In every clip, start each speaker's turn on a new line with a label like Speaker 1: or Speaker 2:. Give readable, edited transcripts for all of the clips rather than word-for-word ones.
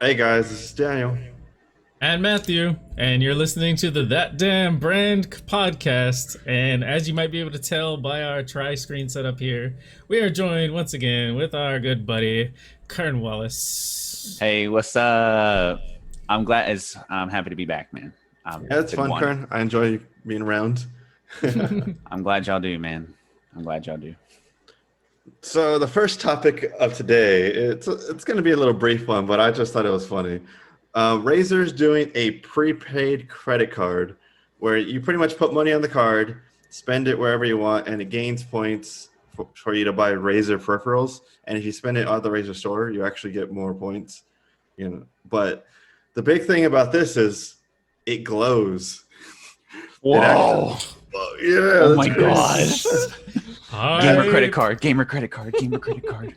Speaker 1: Hey guys, this is Daniel.
Speaker 2: And Matthew, and you're listening to the That Damn Brand podcast. And as you might be able to tell by our tri-screen setup here, we are joined once again with our good buddy Kernwallis.
Speaker 3: Hey, what's up? I'm happy to be back, man.
Speaker 1: Yeah,
Speaker 3: It's
Speaker 1: it's
Speaker 3: been
Speaker 1: fun,
Speaker 3: one.
Speaker 1: Kern. I enjoy being around.
Speaker 3: I'm glad y'all do, man. I'm glad y'all do.
Speaker 1: So the first topic of today, it's going to be a little brief one, but I just thought it was funny. Razer's doing a prepaid credit card where you pretty much put money on the card, spend it wherever you want, and it gains points for you to buy Razer peripherals. And if you spend it at the Razer store, you actually get more points. But the big thing about this is it glows.
Speaker 3: Whoa!
Speaker 1: Yeah,
Speaker 3: Oh
Speaker 1: that's
Speaker 3: my
Speaker 1: crazy.
Speaker 3: gosh! Gamer credit card. Gamer credit card. Gamer credit card.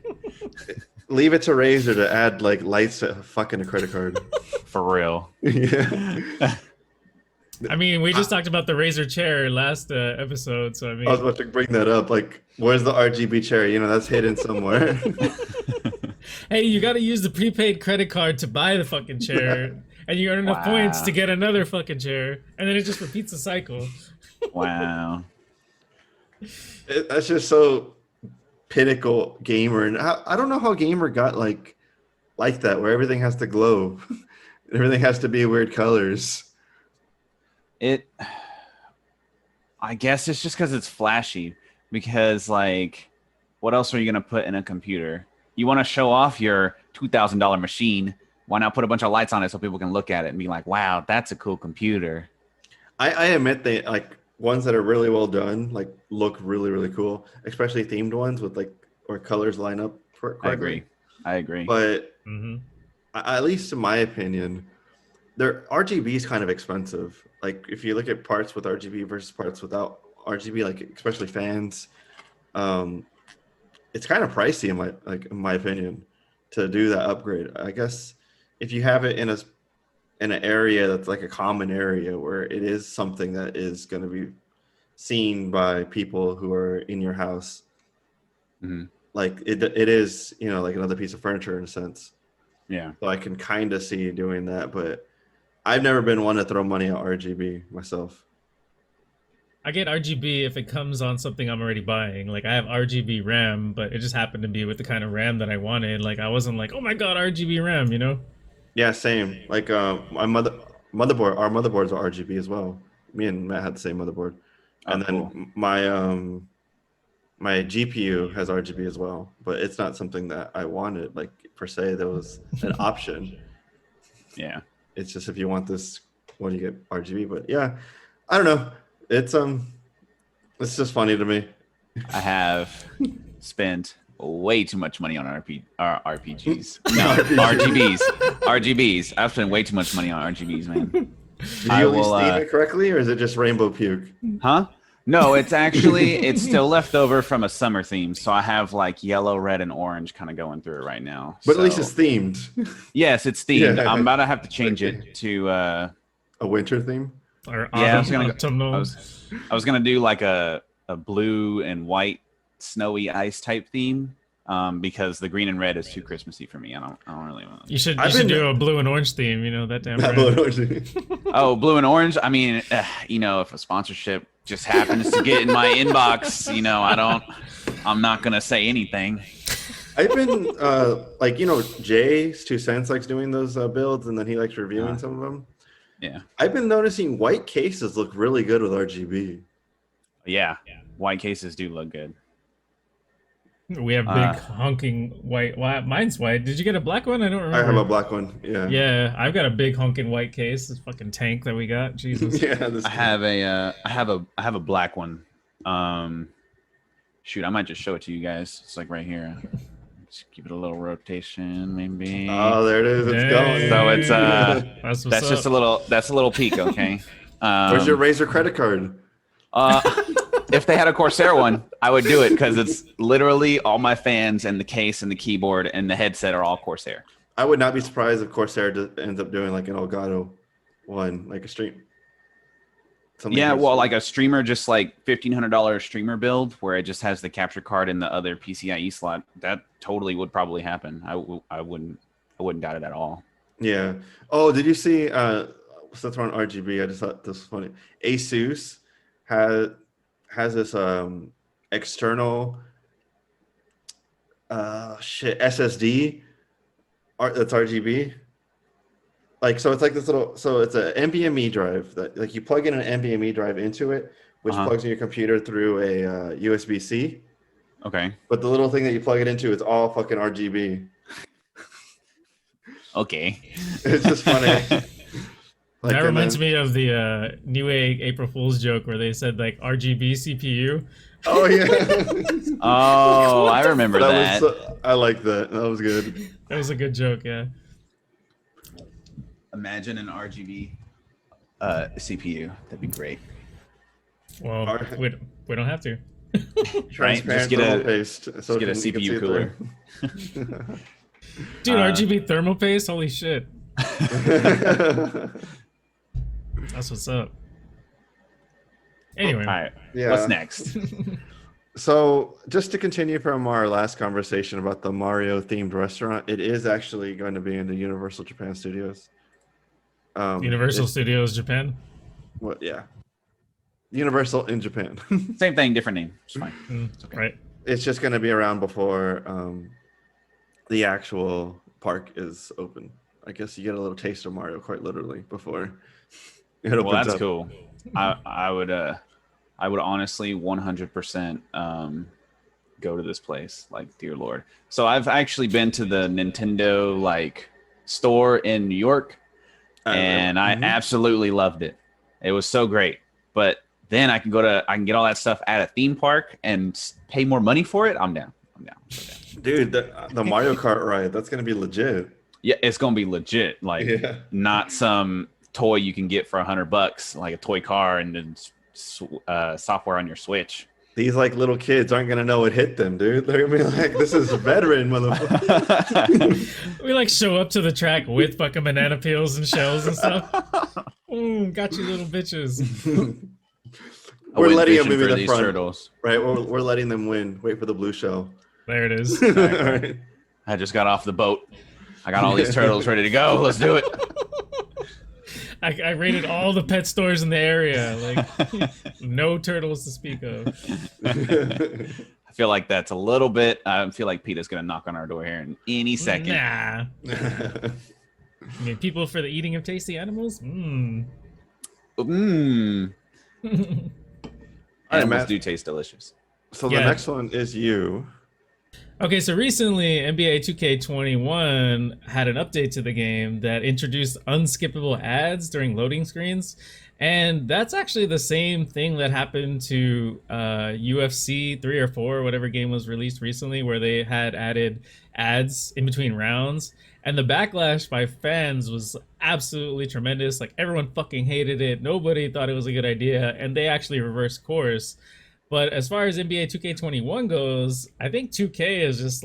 Speaker 1: Leave it to Razer to add like lights to fucking a credit card.
Speaker 3: For real.
Speaker 1: Yeah.
Speaker 2: I mean, we just talked about the Razer chair last episode, so I
Speaker 1: I was
Speaker 2: mean,
Speaker 1: about to bring that up. Like, where's the RGB chair? That's hidden somewhere.
Speaker 2: hey, you got to use the prepaid credit card to buy the fucking chair, and you earn enough points to get another fucking chair, and then it just repeats the cycle.
Speaker 3: Wow.
Speaker 1: That's just so pinnacle gamer, and I don't know how gamer got like that, where everything has to glow, everything has to be weird colors.
Speaker 3: I guess it's just because it's flashy. Because like, what else are you gonna put in a computer? You want to show off your $2,000 machine? Why not put a bunch of lights on it so people can look at it and be like, "Wow, that's a cool computer."
Speaker 1: I admit they like ones that are really well done, like look really really cool, especially themed ones with like or colors line up correctly.
Speaker 3: I agree.
Speaker 1: But
Speaker 2: Mm-hmm.
Speaker 1: at least in my opinion, their RGB is kind of expensive. Like if you look at parts with RGB versus parts without RGB, like especially fans, um, it's kind of pricey in my opinion to do that upgrade. I guess if you have it in an area that's like a common area where it is something that is going to be seen by people who are in your house,
Speaker 3: Mhm.
Speaker 1: like it is like another piece of furniture in a sense.
Speaker 3: Yeah.
Speaker 1: So I can kind of see you doing that, but I've never been one to throw money at RGB myself.
Speaker 2: I get RGB if it comes on something I'm already buying. Like I have RGB RAM, but it just happened to be with the kind of RAM that I wanted. Like I wasn't like, oh my god, RGB RAM, you know?
Speaker 1: Yeah, same. Like my motherboard, our motherboards are RGB as well. Me and Matt had the same motherboard,
Speaker 3: Oh,
Speaker 1: and
Speaker 3: cool.
Speaker 1: then my GPU has RGB as well, but it's not something that I wanted. Like per se, there was an option.
Speaker 3: Yeah.
Speaker 1: It's just if you want this, what do you get RGB? But yeah, I don't know. It's just funny to me.
Speaker 3: I have spent way too much money on RPGs. No, RGBs. RGBs. I've spent way too much money on RGBs, man.
Speaker 1: Did
Speaker 3: I
Speaker 1: you at least
Speaker 3: will,
Speaker 1: theme it correctly, or is it just rainbow puke?
Speaker 3: Huh? No, it's still left over from a summer theme. So I have like yellow, red, and orange kind of going through it right now.
Speaker 1: But at least
Speaker 3: So
Speaker 1: it's themed.
Speaker 3: yes, it's themed.
Speaker 1: Yeah.
Speaker 3: I'm about to have to change it to
Speaker 1: A winter theme.
Speaker 2: Or
Speaker 3: yeah, I was gonna go, I
Speaker 2: autumnal.
Speaker 3: was gonna do like a blue and white snowy ice type theme. Because the green and red is too Christmassy for me. I don't really want.
Speaker 2: You should
Speaker 1: I've been-
Speaker 2: do a blue and orange theme, you know, that damn
Speaker 1: Not
Speaker 2: brand.
Speaker 1: blue.
Speaker 3: Oh, blue and orange. I mean, if a sponsorship just happens to get in my inbox, I'm not gonna say anything.
Speaker 1: I've been Jay's 2 cents likes doing those builds, and then he likes reviewing some of them.
Speaker 3: Yeah,
Speaker 1: I've been noticing white cases look really good with RGB.
Speaker 3: yeah. White cases do look good.
Speaker 2: We have big honking white. Mine's white. Did you get a black one? I don't remember.
Speaker 1: I have a black one. Yeah.
Speaker 2: Yeah, I've got a big honking white case. This fucking tank that we got. Jesus.
Speaker 1: Yeah.
Speaker 3: I have a black one. Shoot, I might just show it to you guys. It's like right here. Just give it a little rotation, maybe.
Speaker 1: Oh, there it is. It's
Speaker 2: Dang.
Speaker 1: going.
Speaker 3: So it's
Speaker 2: That's what's
Speaker 3: that's just
Speaker 2: up.
Speaker 3: that's a little peek, okay?
Speaker 1: Where's your Razer credit card?
Speaker 3: If they had a Corsair one, I would do it because it's literally all my fans and the case and the keyboard and the headset are all Corsair.
Speaker 1: I would not be surprised if Corsair ends up doing like an Elgato one, like a stream. Something
Speaker 3: Yeah, well,
Speaker 1: crazy.
Speaker 3: like a streamer, just like $1,500 streamer build where it just has the capture card and the other PCIe slot. That totally would probably happen. I wouldn't doubt it at all.
Speaker 1: Yeah. Oh, did you see? Since we're on RGB, I just thought this was funny. Asus has this external SSD that's RGB. Like, so it's like this little, so it's a NVMe drive that, like, you plug in an NVMe drive into it, which plugs in your computer through a USB-C.
Speaker 3: Okay.
Speaker 1: But the little thing that you plug it into, it's all fucking RGB.
Speaker 3: Okay.
Speaker 1: It's just funny. Like,
Speaker 2: that reminds me of the New April Fool's joke where they said like RGB CPU.
Speaker 1: Oh yeah.
Speaker 3: Oh, I remember that.
Speaker 1: I like that. That was good.
Speaker 2: That was a good joke, yeah.
Speaker 3: Imagine an RGB CPU. That'd be great.
Speaker 2: Well, we don't have to.
Speaker 3: Right? Just get a CPU cooler.
Speaker 2: Dude, RGB thermal paste? Holy shit. That's what's up. Anyway.
Speaker 3: All right.
Speaker 1: Yeah.
Speaker 3: What's next?
Speaker 1: So, just to continue from our last conversation about the Mario themed restaurant, it is actually going to be in the Universal Japan Studios.
Speaker 2: Universal Studios Japan?
Speaker 1: What? Yeah. Universal in Japan.
Speaker 3: Same thing, different name. It's fine.
Speaker 2: It's okay. Right.
Speaker 1: It's just going to be around before the actual park is open. I guess you get a little taste of Mario quite literally before it opens.
Speaker 3: Well, that's
Speaker 1: up.
Speaker 3: cool. I would honestly 100% go to this place. Like, dear Lord. So I've actually been to the Nintendo store in New York, and I absolutely loved it. It was so great. But then I can get all that stuff at a theme park and pay more money for it. I'm down.
Speaker 1: Dude, the Mario Kart ride, that's gonna be legit.
Speaker 3: Yeah, it's gonna be legit. Not some toy you can get for $100, like a toy car and then software on your Switch.
Speaker 1: These little kids aren't gonna know what hit them, dude. They're gonna be like, "This is a veteran, motherfucker."
Speaker 2: We show up to the track with fucking banana peels and shells and stuff. Got you little bitches.
Speaker 1: We're letting them be the front,
Speaker 3: turtles.
Speaker 1: Right? We're letting them win. Wait for the blue shell.
Speaker 2: There it is.
Speaker 1: Right.
Speaker 3: I just got off the boat. I got all these turtles ready to go. Let's do it.
Speaker 2: I rated all the pet stores in the area. No turtles to speak of.
Speaker 3: I feel like that's a little bit. I feel like PETA's going to knock on our door here in any second.
Speaker 2: Nah. I mean, people for the eating of tasty animals?
Speaker 3: Animals do taste delicious.
Speaker 1: So the next one is you.
Speaker 2: Okay, so recently NBA 2K21 had an update to the game that introduced unskippable ads during loading screens. And that's actually the same thing that happened to UFC 3 or 4, whatever game was released recently, where they had added ads in between rounds. And the backlash by fans was absolutely tremendous. Everyone fucking hated it. Nobody thought it was a good idea. And they actually reversed course. But as far as NBA 2K21 goes, I think 2K is just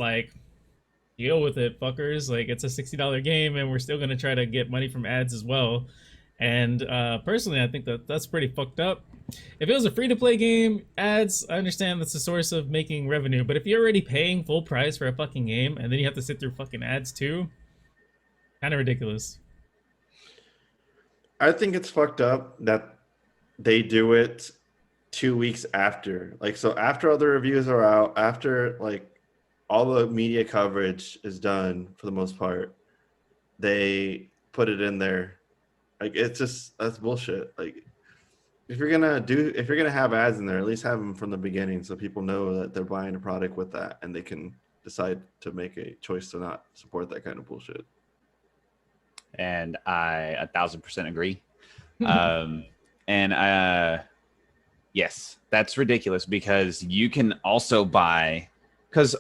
Speaker 2: deal with it, fuckers. It's a $60 game, and we're still going to try to get money from ads as well. And personally, I think that's pretty fucked up. If it was a free-to-play game, ads, I understand that's a source of making revenue. But if you're already paying full price for a fucking game, and then you have to sit through fucking ads too, kind of ridiculous.
Speaker 1: I think it's fucked up that they do it 2 weeks after. So after all the reviews are out, after all the media coverage is done for the most part, they put it in there. It's just, that's bullshit. If you're gonna have ads in there, at least have them from the beginning so people know that they're buying a product with that and they can decide to make a choice to not support that kind of bullshit.
Speaker 3: And I 1000% agree. Yes, that's ridiculous because you can also buy, because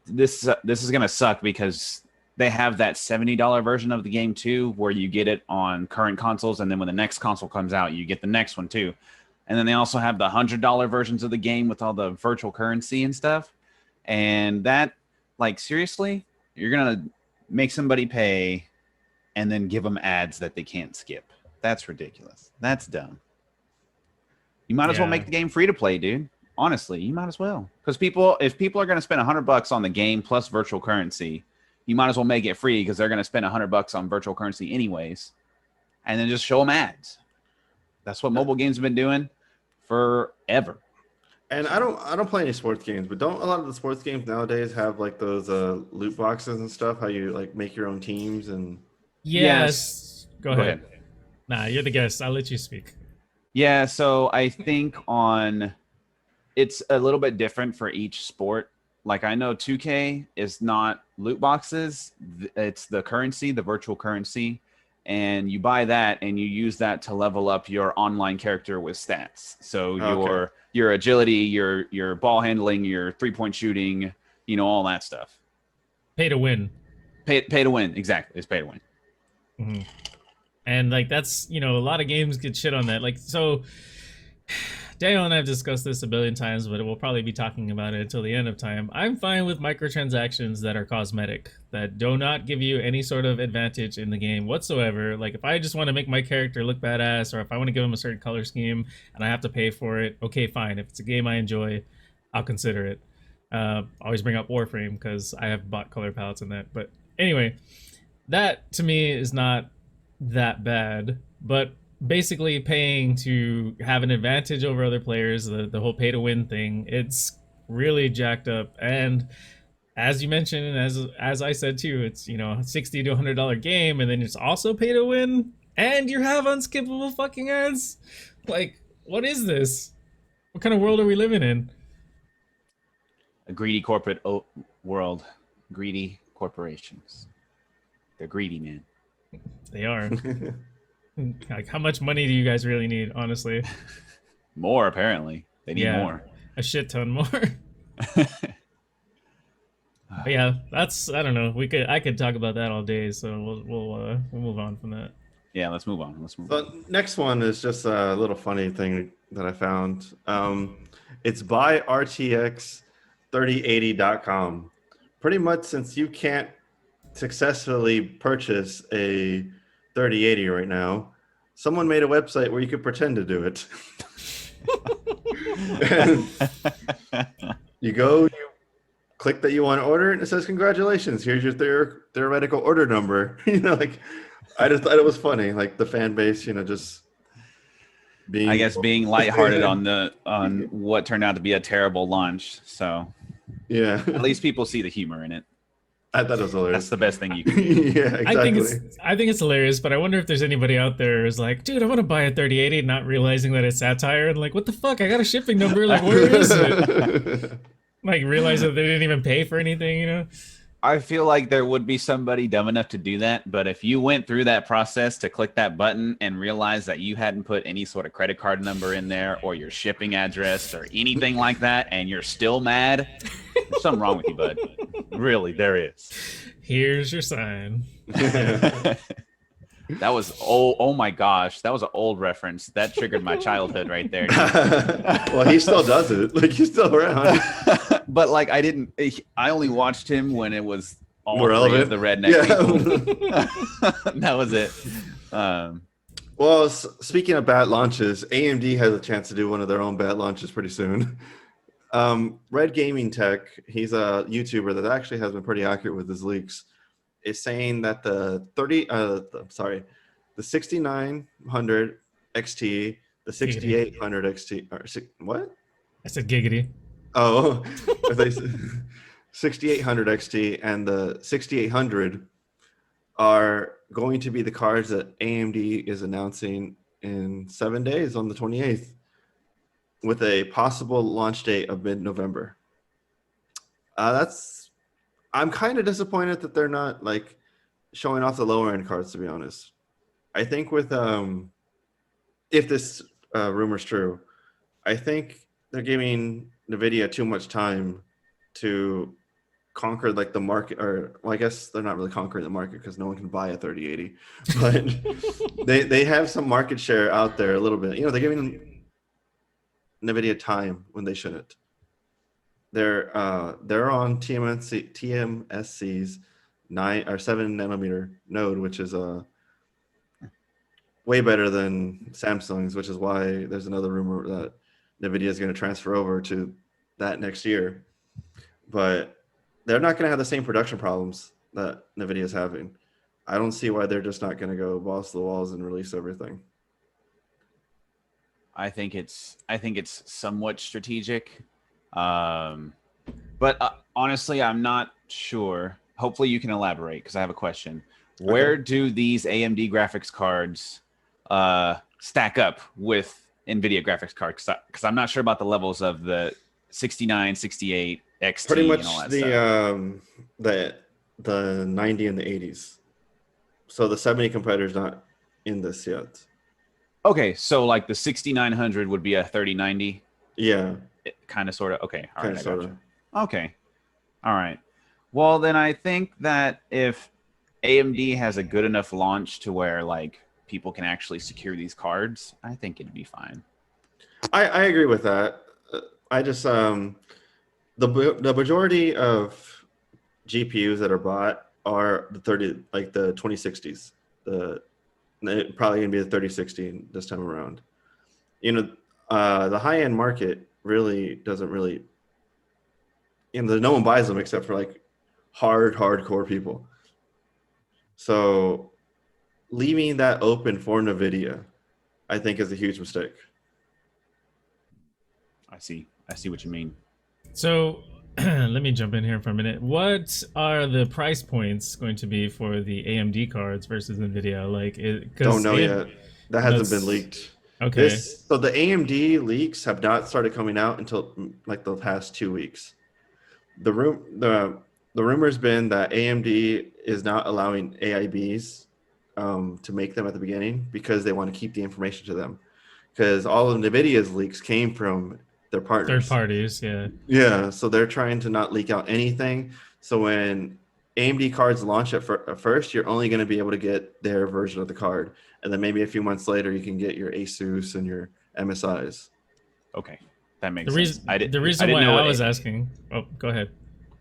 Speaker 3: this is gonna suck because they have that $70 version of the game too, where you get it on current consoles, and then when the next console comes out, you get the next one too. And then they also have the $100 versions of the game with all the virtual currency and stuff. And that, seriously, you're gonna make somebody pay and then give them ads that they can't skip. That's ridiculous. That's dumb. You might as well make the game free to play, dude. Honestly, you might as well. Because if people are going to spend $100 on the game plus virtual currency, you might as well make it free because they're going to spend $100 on virtual currency anyways, and then just show them ads. That's what mobile games have been doing forever.
Speaker 1: And I don't play any sports games, but don't a lot of the sports games nowadays have like those loot boxes and stuff? How you like make your own teams and
Speaker 2: Yes. Go ahead. Nah, you're the guest. I'll let you speak.
Speaker 3: Yeah, so I think it's a little bit different for each sport. Like I know 2K is not loot boxes, it's the currency, the virtual currency, and you buy that and you use that to level up your online character with stats. So your agility, your ball handling, your 3-point shooting, all that stuff.
Speaker 2: Pay to win.
Speaker 3: Pay to win, exactly. It's pay to win.
Speaker 2: Mm-hmm. And like that's a lot of games get shit on that. Like so Daniel and I have discussed this a billion times, but we'll probably be talking about it until the end of time. I'm fine with microtransactions that are cosmetic, that do not give you any sort of advantage in the game whatsoever. Like if I just want to make my character look badass, or if I want to give him a certain color scheme and I have to pay for it, okay, fine. If it's a game I enjoy, I'll consider it. Always bring up Warframe because I have bought color palettes in that. But anyway, that to me is not that bad, but basically paying to have an advantage over other players, the whole pay to win thing, it's really jacked up. And as you mentioned, and as I said too, it's $60 to $100 game, and then it's also pay to win, and you have unskippable fucking ads. Like, what is this? What kind of world are we living in?
Speaker 3: A greedy corporate world, greedy corporations. They're greedy, man.
Speaker 2: They are. Like, how much money do you guys really need, honestly?
Speaker 3: More, apparently. They need more.
Speaker 2: A shit ton more. But yeah, I don't know. I could talk about that all day, so we'll move on from that.
Speaker 3: Yeah, let's move on.
Speaker 1: The next one is just a little funny thing that I found. It's buyrtx3080.com. Pretty much since you can't successfully purchase a 3080 right now, someone made a website where you could pretend to do it. You click that you want to order, and it says, congratulations, here's your theoretical order number. I just thought it was funny, like the fan base, just being
Speaker 3: lighthearted on what turned out to be a terrible launch. So
Speaker 1: yeah,
Speaker 3: at least people see the humor in it.
Speaker 1: I thought it was hilarious.
Speaker 3: That's the best thing you can do.
Speaker 1: Yeah, exactly.
Speaker 2: I think it's hilarious, but I wonder if there's anybody out there who's like, dude, I want to buy a 3080, not realizing that it's satire, and like, what the fuck? I got a shipping number. Like, where is it? Like, realize that they didn't even pay for anything,
Speaker 3: I feel like there would be somebody dumb enough to do that, but if you went through that process to click that button and realize that you hadn't put any sort of credit card number in there or your shipping address or anything like that, and you're still mad, there's something wrong with you, bud. Really, there is.
Speaker 2: Here's your sign.
Speaker 3: That was oh my gosh, that was an old reference. That triggered my childhood right there.
Speaker 1: Well, he still does it. Like, he's still around.
Speaker 3: But like, I only watched him when it was all
Speaker 1: more
Speaker 3: three
Speaker 1: relevant.
Speaker 3: of the redneck people. That was it.
Speaker 1: Well, speaking of bad launches, AMD has a chance to do one of their own bad launches pretty soon. Red Gaming Tech, he's a YouTuber that actually has been pretty accurate with his leaks, is saying that the 6900 XT, the 6800 XT, or what?
Speaker 2: I said giggity.
Speaker 1: Oh, 6800 XT and the 6800 are going to be the cards that AMD is announcing in 7 days on the 28th, with a possible launch date of mid-November. I'm kind of disappointed that they're not like showing off the lower end cards, to be honest. I think with if this rumor's true, I think they're giving NVIDIA too much time to conquer like the market, or well, I guess they're not really conquering the market because no one can buy a 3080, but they have some market share out there a little bit. They're giving NVIDIA time when they shouldn't. They're on TMSC's 9 or 7 nanometer node, which is way better than Samsung's, which is why there's another rumor that NVIDIA is going to transfer over to that next year. But they're not going to have the same production problems that NVIDIA is having. I don't see why they're just not going to go balls to the walls and release everything.
Speaker 3: I think it's somewhat strategic, but honestly, I'm not sure. Hopefully, you can elaborate because I have a question. Where
Speaker 1: Okay.
Speaker 3: do these AMD graphics cards stack up with NVIDIA graphics cards? Because I'm not sure about the levels of the 69, 68,
Speaker 1: Pretty
Speaker 3: XT, and all
Speaker 1: much
Speaker 3: that stuff.
Speaker 1: the 90 and the 80s. So the 70 competitor is not in this yet.
Speaker 3: Okay, so like the 6900 would be a 3090,
Speaker 1: Yeah,
Speaker 3: kind of, sort of. Okay, all
Speaker 1: kind
Speaker 3: right,
Speaker 1: of
Speaker 3: I
Speaker 1: sort
Speaker 3: got
Speaker 1: of.
Speaker 3: you. Okay, all right. Well, then I think that if AMD has a good enough launch to where like people can actually secure these cards, I think it'd be fine.
Speaker 1: I agree with that. I just the majority of GPUs that are bought are the 30, like the 2060s. Probably gonna be the 3060 this time around. The high end market really doesn't really, no one buys them except for like hardcore people. So leaving that open for NVIDIA, I think, is a huge mistake.
Speaker 3: I see what you mean.
Speaker 2: So let me jump in here for a minute. What are the price points going to be for the AMD cards versus Nvidia? Like,
Speaker 1: Don't
Speaker 2: because
Speaker 1: know yet. That hasn't been
Speaker 2: that's
Speaker 1: leaked.
Speaker 2: okay.
Speaker 1: So the AMD leaks have not started coming out until like the past 2 weeks. The rumor's been that AMD is not allowing AIBs to make them at the beginning because they want to keep the information to them. Because all of NVIDIA's leaks came from their
Speaker 2: Third
Speaker 1: partners.
Speaker 2: parties, yeah.
Speaker 1: Yeah, so they're trying to not leak out anything. So when AMD cards launch at first, you're only going to be able to get their version of the card, and then maybe a few months later, you can get your Asus and your MSIs.
Speaker 3: Okay, that
Speaker 2: The
Speaker 3: makes sense.
Speaker 2: reason the
Speaker 3: I
Speaker 2: reason
Speaker 3: didn't
Speaker 2: why
Speaker 3: know
Speaker 2: I
Speaker 3: what
Speaker 2: was asking. Oh, go ahead.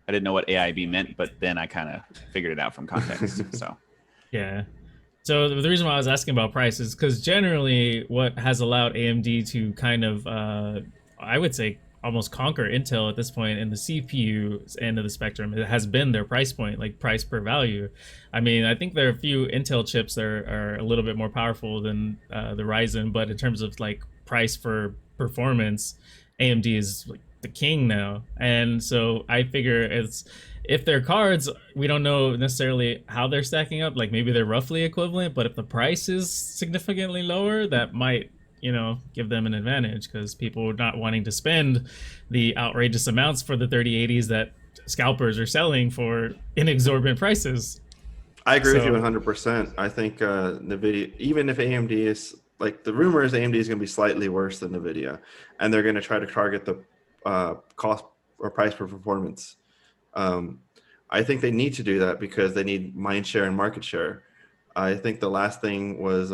Speaker 3: I didn't know what AIB meant, but then I kind of figured it out from context. So
Speaker 2: Yeah. So the reason why I was asking about price is because generally what has allowed AMD to kind of, I would say, almost conquer Intel at this point in the CPU end of the spectrum, it has been their price point, like price per value. I mean, I think there are a few Intel chips that are a little bit more powerful than the Ryzen, but in terms of like price for performance, AMD is like the king now. And so I figure it's if their cards, we don't know necessarily how they're stacking up. Like maybe they're roughly equivalent, but if the price is significantly lower, that might, give them an advantage because people are not wanting to spend the outrageous amounts for the 3080s that scalpers are selling for inexorbitant prices.
Speaker 1: I agree with you
Speaker 2: So
Speaker 1: 100%. I think NVIDIA, even if AMD is, like, the rumor is AMD is going to be slightly worse than NVIDIA, and they're going to try to target the cost or price per performance. Um, I think they need to do that because they need mind share and market share. I think the last thing was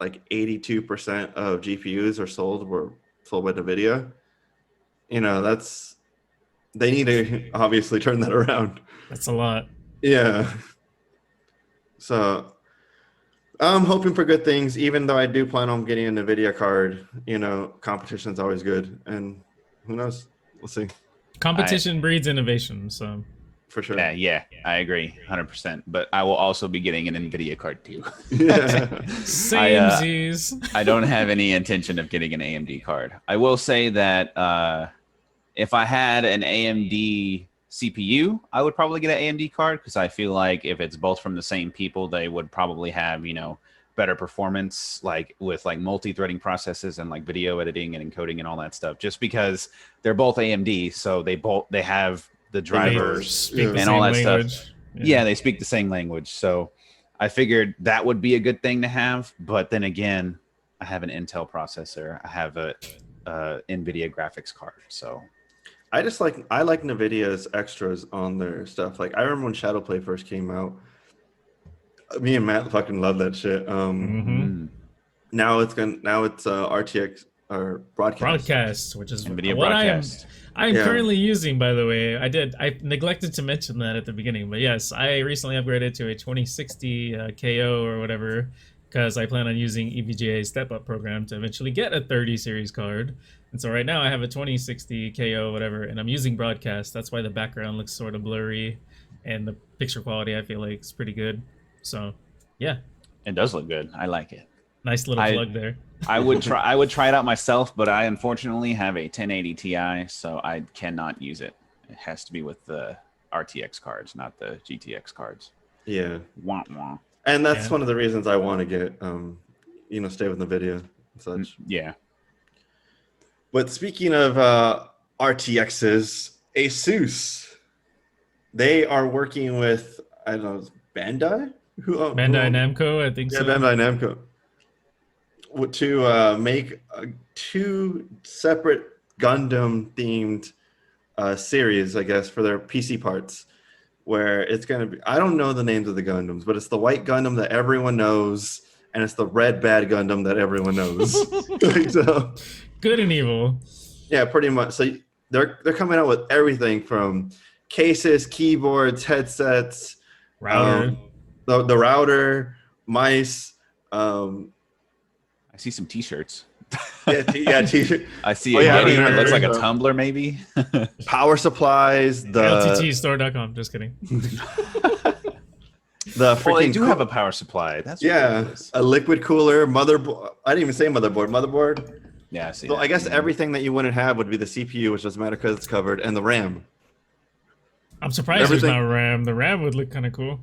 Speaker 1: like 82% of GPUs were sold by NVIDIA. That's, they need to obviously turn that around.
Speaker 2: that's a lot.
Speaker 1: Yeah. So I'm hoping for good things, even though I do plan on getting a NVIDIA card. Competition is always good. And who knows? We'll see.
Speaker 3: I
Speaker 2: Competition breeds innovation. So
Speaker 1: For sure.
Speaker 3: yeah, I agree 100%. But I will also be getting an NVIDIA card too.
Speaker 1: Yeah.
Speaker 2: same Z's.
Speaker 3: I don't have any intention of getting an AMD card. I will say that if I had an AMD CPU, I would probably get an AMD card because I feel like if it's both from the same people, they would probably have, better performance, like with like multi-threading processes and like video editing and encoding and all that stuff. Just because they're both AMD, so they have the drivers
Speaker 2: Speak the
Speaker 3: and all
Speaker 2: same
Speaker 3: that stuff.
Speaker 2: language.
Speaker 3: Yeah, they speak the same language. So I figured that would be a good thing to have. But then again, I have an Intel processor. I have a NVIDIA graphics card. So
Speaker 1: I like NVIDIA's extras on their stuff. Like, I remember when Shadowplay first came out. Me and Matt fucking love that shit.
Speaker 2: Mm-hmm.
Speaker 1: Now it's RTX or
Speaker 2: Broadcast, which is
Speaker 3: NVIDIA
Speaker 2: what
Speaker 3: broadcast.
Speaker 2: I'm
Speaker 1: Yeah.
Speaker 2: currently using, by the way. I neglected to mention that at the beginning, but yes, I recently upgraded to a 2060 KO or whatever because I plan on using EVGA's step up program to eventually get a 30 series card. And so right now I have a 2060 KO whatever, and I'm using broadcast. That's why the background looks sort of blurry. and the picture quality I feel like is pretty good. So, yeah,
Speaker 3: It does look good. I like it.
Speaker 2: nice little plug there.
Speaker 3: I would try it out myself, but I unfortunately have a 1080 Ti, so I cannot use it. It has to be with the RTX cards, not the GTX cards.
Speaker 1: Yeah.
Speaker 3: Wah, wah.
Speaker 1: And that's one of the reasons I want to get, stay with NVIDIA and such.
Speaker 3: Yeah.
Speaker 1: But speaking of RTXs, Asus, they are working with, I don't know, Bandai?
Speaker 2: Bandai Namco, I think so.
Speaker 1: Yeah, Bandai Namco. To make 2 separate Gundam-themed series, I guess, for their PC parts. Where it's going to be, I don't know the names of the Gundams, but it's the white Gundam that everyone knows, and it's the red bad Gundam that everyone knows. So,
Speaker 2: good and evil.
Speaker 1: Yeah, pretty much. So they're coming out with everything from cases, keyboards, headsets,
Speaker 2: router,
Speaker 1: the router, mice.
Speaker 3: I see some T-shirts.
Speaker 1: T-shirt.
Speaker 3: I see a Yeti that looks like a tumbler, maybe.
Speaker 1: Power supplies. The
Speaker 2: LTTstore.com. Just kidding.
Speaker 3: They do have a power supply. That's ridiculous.
Speaker 1: A liquid cooler, motherboard. I didn't even say motherboard. Motherboard.
Speaker 3: Yeah, I see.
Speaker 1: So I guess everything that you wouldn't have would be the CPU, which doesn't matter because it's covered, and the RAM.
Speaker 2: I'm surprised there's not RAM. The RAM would look kind of cool.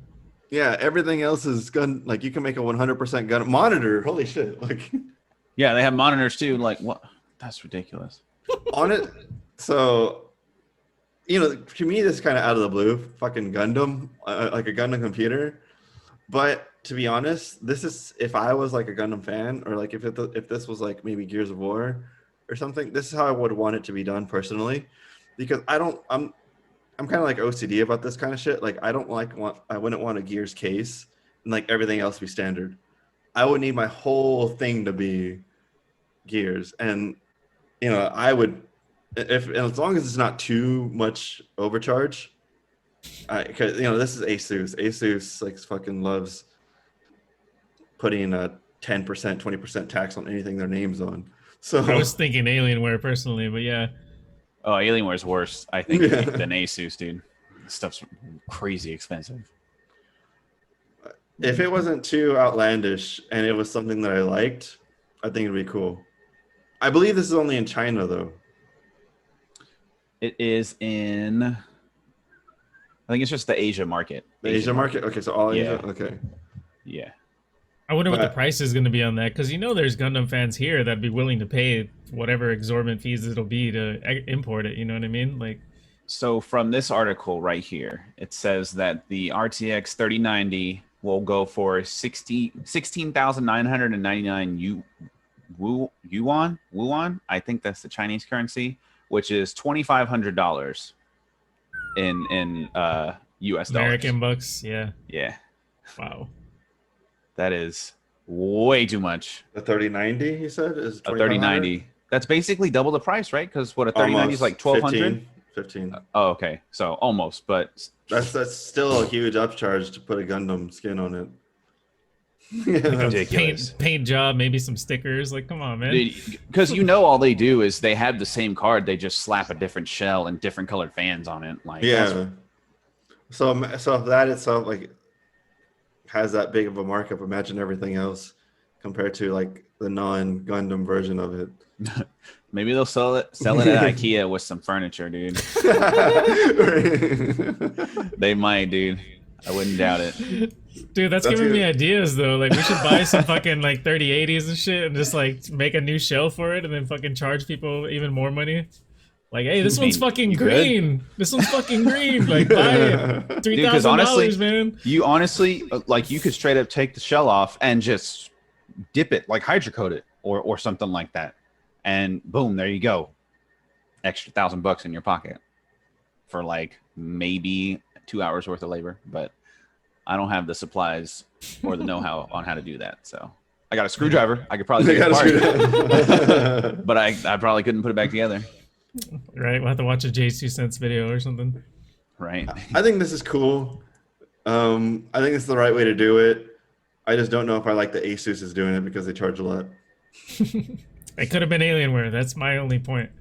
Speaker 1: Yeah, everything else is gun. Like you can make a 100% gun monitor. Holy shit! Like.
Speaker 3: Yeah, they have monitors too. Like what? That's ridiculous.
Speaker 1: On it, so to me, this is kind of out of the blue. Fucking Gundam, like a Gundam computer. But to be honest, this is if I was like a Gundam fan, or like if this was like maybe Gears of War or something. This is how I would want it to be done personally, because I'm kind of like OCD about this kind of shit. Like I wouldn't want a Gears case and like everything else be standard. I would need my whole thing to be Gears, and I would, as long as it's not too much overcharge, because this is Asus. Asus like fucking loves putting a 10%, 20% tax on anything their name's on. So
Speaker 2: I was thinking Alienware personally, but yeah.
Speaker 3: Oh, Alienware's worse, I think, than Asus, dude. This stuff's crazy expensive.
Speaker 1: If it wasn't too outlandish and it was something that I liked, I think it'd be cool. I believe this is only in China, though.
Speaker 3: It is in, I think it's just the Asia market.
Speaker 1: The Asia market? Okay, so all Asia? Okay.
Speaker 3: Yeah.
Speaker 2: I wonder what the price is going to be on that, because there's Gundam fans here that'd be willing to pay whatever exorbitant fees it'll be to import it, you know what I mean? Like.
Speaker 3: So from this article right here, it says that the RTX 3090 will go for 16,999 yuan. I think that's the Chinese currency, which is $2,500 in US dollars.
Speaker 2: American bucks, yeah.
Speaker 3: Yeah.
Speaker 2: Wow.
Speaker 3: That is way too much.
Speaker 1: The 3090, you said, is
Speaker 3: a 3090. That's basically double the price, right? Because what a 3090 is like 1,200.
Speaker 1: 15.
Speaker 3: Oh, okay. So almost, but
Speaker 1: that's still a huge upcharge to put a Gundam skin on it.
Speaker 3: Ridiculous.
Speaker 2: Paint job, maybe some stickers. Like, come on, man.
Speaker 3: Because all they do is they have the same card, they just slap a different shell and different colored fans on it. Like,
Speaker 1: yeah. So if that itself like has that big of a markup, imagine everything else compared to like the non-Gundam version of it.
Speaker 3: Maybe they'll sell it at IKEA with some furniture, dude. They might, dude. I wouldn't doubt it.
Speaker 2: Dude, that's giving me ideas though. Like we should buy some fucking like 3080s and shit and just like make a new shell for it and then fucking charge people even more money. Like, hey, this one's fucking green. This one's fucking green. Like, buy it. $3,000, man.
Speaker 3: You honestly, like, you could straight up take the shell off and just dip it, like hydrocoat it or something like that. And boom, there you go. Extra $1,000 in your pocket for like maybe 2 hours worth of labor. But I don't have the supplies or the know-how on how to do that. So I got a screwdriver. I could probably take it apart. But I probably couldn't put it back together.
Speaker 2: Right, we'll have to watch a J2 Cents video or something.
Speaker 3: Right.
Speaker 1: I think this is cool. I think it's the right way to do it. I just don't know if I like the Asus is doing it because they charge a lot.
Speaker 2: It could have been Alienware. That's my only point.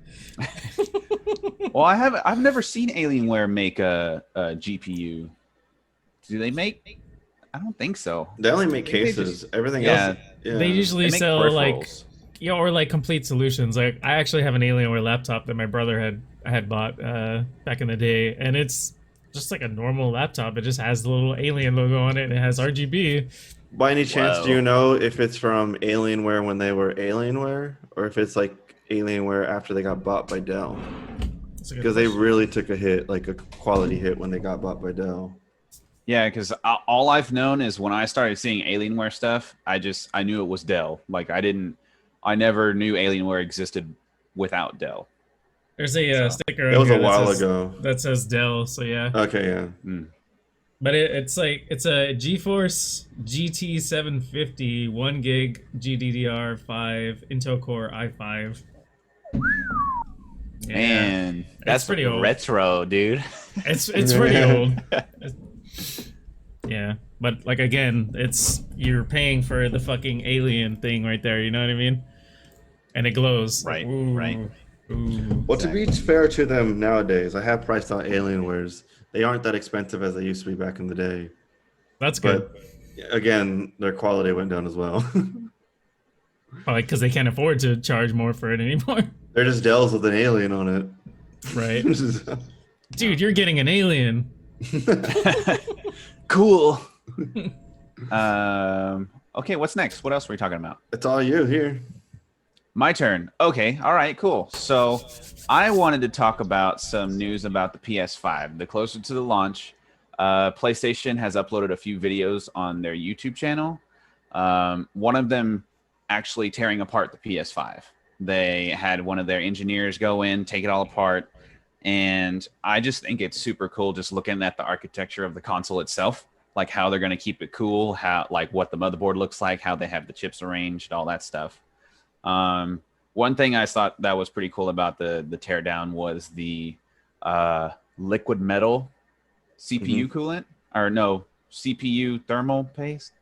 Speaker 3: Well, I've never seen Alienware make a GPU Do they make? I don't think so.
Speaker 1: They only make
Speaker 3: I think they
Speaker 1: cases.
Speaker 3: just-
Speaker 1: Everything
Speaker 3: yeah,
Speaker 1: else, yeah.
Speaker 2: They usually
Speaker 3: they make
Speaker 2: sell like,
Speaker 3: peripherals.
Speaker 2: or like complete solutions. Like I actually have an Alienware laptop that my brother had bought back in the day, and it's just like a normal laptop. It just has the little alien logo on it, and it has RGB.
Speaker 1: By any chance, do
Speaker 3: Whoa.
Speaker 1: you know if it's from Alienware when they were Alienware, or if it's like Alienware after they got bought by Dell?
Speaker 2: That's a good
Speaker 1: Because they
Speaker 2: question.
Speaker 1: really took a hit, like a quality hit, when they got bought by Dell.
Speaker 3: Yeah, because all I've known is when I started seeing Alienware stuff, I knew it was Dell. Like I never knew Alienware existed without Dell.
Speaker 2: There's a
Speaker 3: So,
Speaker 2: sticker
Speaker 1: It
Speaker 2: on
Speaker 1: was a
Speaker 2: here
Speaker 1: while ago.
Speaker 2: that says Dell. So yeah,
Speaker 1: Okay, yeah.
Speaker 2: but it's like it's a GeForce GT 750 1 gig GDDR5 Intel Core i5. Yeah,
Speaker 3: Man, that's
Speaker 2: pretty old.
Speaker 3: retro, dude.
Speaker 2: it's pretty old. Yeah, but like again, you're paying for the fucking alien thing right there. You know what I mean? And it glows.
Speaker 3: Right,
Speaker 2: Ooh,
Speaker 3: right.
Speaker 2: Ooh.
Speaker 1: Well, to be fair to them nowadays, I have priced out Alienwares. They aren't that expensive as they used to be back in the day.
Speaker 2: That's good.
Speaker 1: But again, their quality went down as well.
Speaker 2: Probably because they can't afford to charge more for it anymore.
Speaker 1: They're just Dells with an alien on it.
Speaker 2: Right. Dude, you're getting an alien.
Speaker 3: Cool. Okay, what's next? What else were we talking about?
Speaker 1: It's all you here.
Speaker 3: My turn. Okay. All right. Cool. So I wanted to talk about some news about the PS5. The closer to the launch, PlayStation has uploaded a few videos on their YouTube channel. One of them actually tearing apart the PS5. They had one of their engineers go in, take it all apart. And I just think it's super cool just looking at the architecture of the console itself, like how they're going to keep it cool, how like what the motherboard looks like, how they have the chips arranged, all that stuff. One thing I thought that was pretty cool about the teardown was the liquid metal CPU coolant, or no, CPU thermal paste.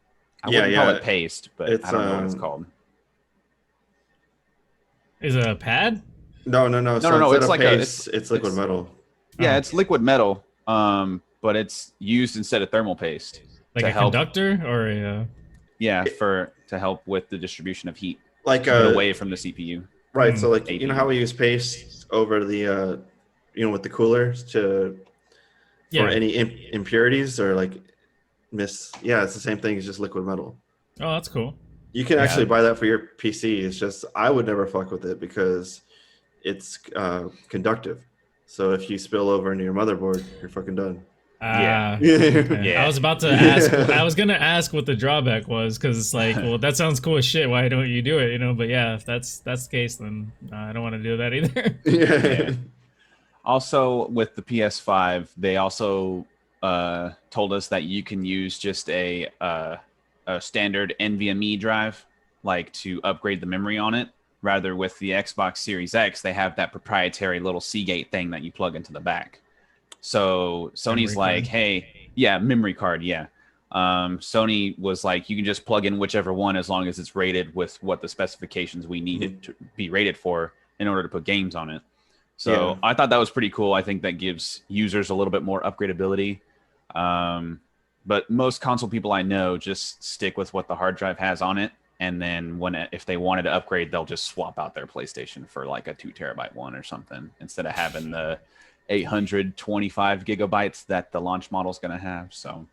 Speaker 3: I wouldn't call it paste, but I don't know what it's called.
Speaker 2: Is it a pad?
Speaker 1: No.
Speaker 3: No,
Speaker 1: So
Speaker 3: no, no.
Speaker 1: instead
Speaker 3: It's
Speaker 1: of
Speaker 3: like
Speaker 1: paste, it's liquid metal.
Speaker 3: Yeah,
Speaker 2: Oh.
Speaker 3: it's liquid metal, but it's used instead of thermal paste.
Speaker 2: Like
Speaker 3: to
Speaker 2: a
Speaker 3: help,
Speaker 2: conductor or a.
Speaker 3: Yeah, to help with the distribution of heat,
Speaker 1: Like
Speaker 3: keep it away from the CPU.
Speaker 1: Right. So like
Speaker 3: APU.
Speaker 1: you know how we use paste over the with the coolers for any impurities or like yeah, it's the same thing as just liquid metal.
Speaker 2: Oh, that's cool.
Speaker 1: You can actually buy that for your PC. It's just I would never fuck with it because it's conductive. So if you spill over into your motherboard, you're fucking done.
Speaker 3: Yeah.
Speaker 2: Okay.
Speaker 3: Yeah.
Speaker 2: I was about to ask. I was gonna ask what the drawback was because it's like, well, that sounds cool as shit. Why don't you do it? But yeah, if that's the case, then I don't want to do that either.
Speaker 3: Yeah. Also, with the PS5, they also told us that you can use just a standard NVMe drive, like to upgrade the memory on it. Rather, with the Xbox Series X, they have that proprietary little Seagate thing that you plug into the back. So Sony's like, hey, yeah, memory card, yeah. Sony was like, you can just plug in whichever one as long as it's rated with what the specifications we needed to be rated for in order to put games on it. So I thought that was pretty cool. I think that gives users a little bit more upgradability. But most console people I know just stick with what the hard drive has on it. And then if they wanted to upgrade, they'll just swap out their PlayStation for like a 2 terabyte one or something instead of having the 825 gigabytes that the launch model is going to have. So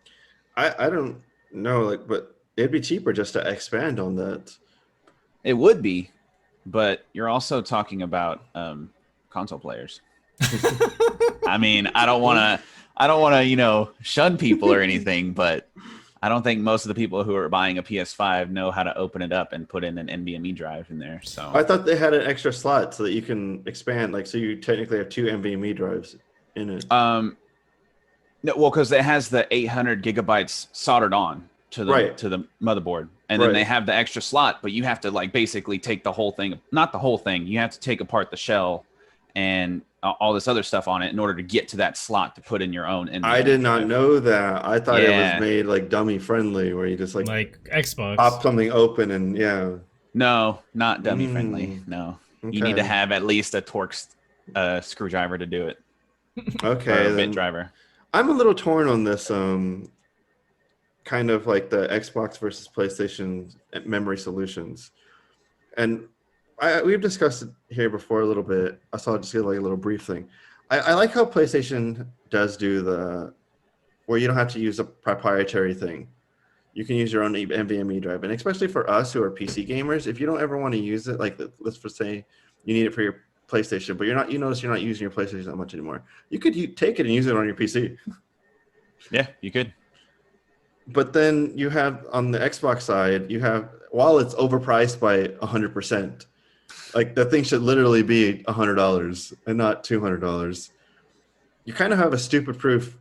Speaker 1: I don't know, but it'd be cheaper just to expand on that.
Speaker 3: It would be, but you're also talking about console players. I mean, I don't want to, shun people or anything, but I don't think most of the people who are buying a PS5 know how to open it up and put in an NVMe drive in there. So
Speaker 1: I thought they had an extra slot so that you can expand, so you technically have 2 NVMe drives in it.
Speaker 3: No, well, because it has the 800 gigabytes soldered on to the motherboard, and then they have the extra slot, but you have to basically take the whole thing, not the whole thing. You have to take apart the shell and all this other stuff on it in order to get to that slot to put in your own NVMe
Speaker 1: I did not know that. I thought it was made dummy friendly, where you just
Speaker 2: like Xbox
Speaker 1: pop something open and
Speaker 3: No, not dummy friendly. No, you need to have at least a Torx screwdriver to do it.
Speaker 1: Okay,
Speaker 3: or a bit driver.
Speaker 1: I'm a little torn on this kind of like the Xbox versus PlayStation memory solutions. And we've discussed it here before a little bit. So I'll just get like a little brief thing. I like how PlayStation does do where you don't have to use a proprietary thing. You can use your own NVMe drive. And especially for us who are PC gamers, if you don't ever want to use it, like let's just say you need it for your PlayStation, but you notice you're not using your PlayStation that much anymore. You could take it and use it on your PC.
Speaker 3: Yeah, you could.
Speaker 1: But then you have on the Xbox side, while it's overpriced by 100%, like that thing should literally be $100 and not $200. You kind of have a stupid-proof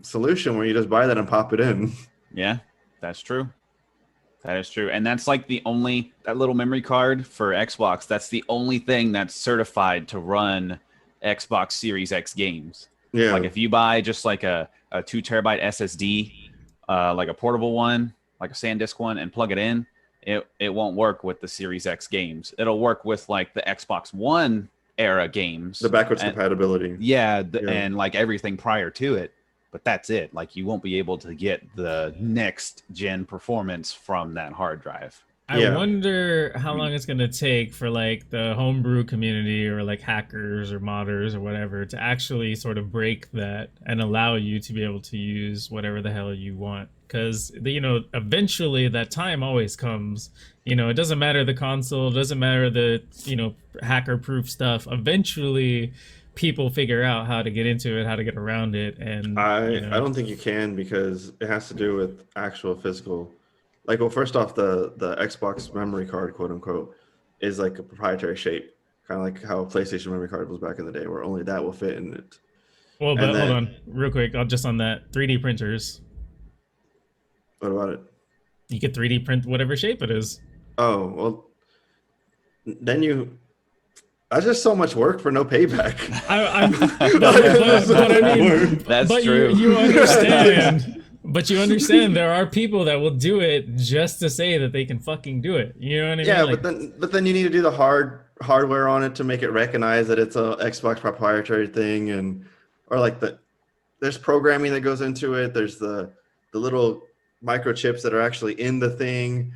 Speaker 1: solution where you just buy that and pop it in.
Speaker 3: Yeah, that's true. That is true. And that's like that little memory card for Xbox, that's the only thing that's certified to run Xbox Series X games.
Speaker 1: Yeah.
Speaker 3: Like if you buy just like a 2 terabyte SSD, like a portable one, like a SanDisk one, and plug it in, it won't work with the Series X games. It'll work with like the Xbox One era games.
Speaker 1: The backwards compatibility.
Speaker 3: Yeah, and like everything prior to it. But that's it. Like you won't be able to get the next gen performance from that hard drive.
Speaker 2: I wonder how long it's going to take for like the homebrew community or like hackers or modders or whatever to actually sort of break that and allow you to be able to use whatever the hell you want. Because, eventually that time always comes. It doesn't matter the console, it doesn't matter the, hacker proof stuff. Eventually people figure out how to get into it, how to get around it. And
Speaker 1: I don't think you can, because it has to do with actual physical. Like, well, first off, the Xbox memory card, quote unquote, is like a proprietary shape, kind of like how a PlayStation memory card was back in the day, where only that will fit in it.
Speaker 2: Well, but hold on, real quick. Just on that, 3D printers.
Speaker 1: What about it?
Speaker 2: You could 3D print whatever shape it is.
Speaker 1: Oh, well, then that's just so much work for no payback.
Speaker 3: But I mean, that's true.
Speaker 2: You understand. But you understand there are people that will do it just to say that they can fucking do it. You know what I mean?
Speaker 1: Yeah, like, but then you need to do the hardware on it to make it recognize that it's a Xbox proprietary thing, there's programming that goes into it. There's the little microchips that are actually in the thing.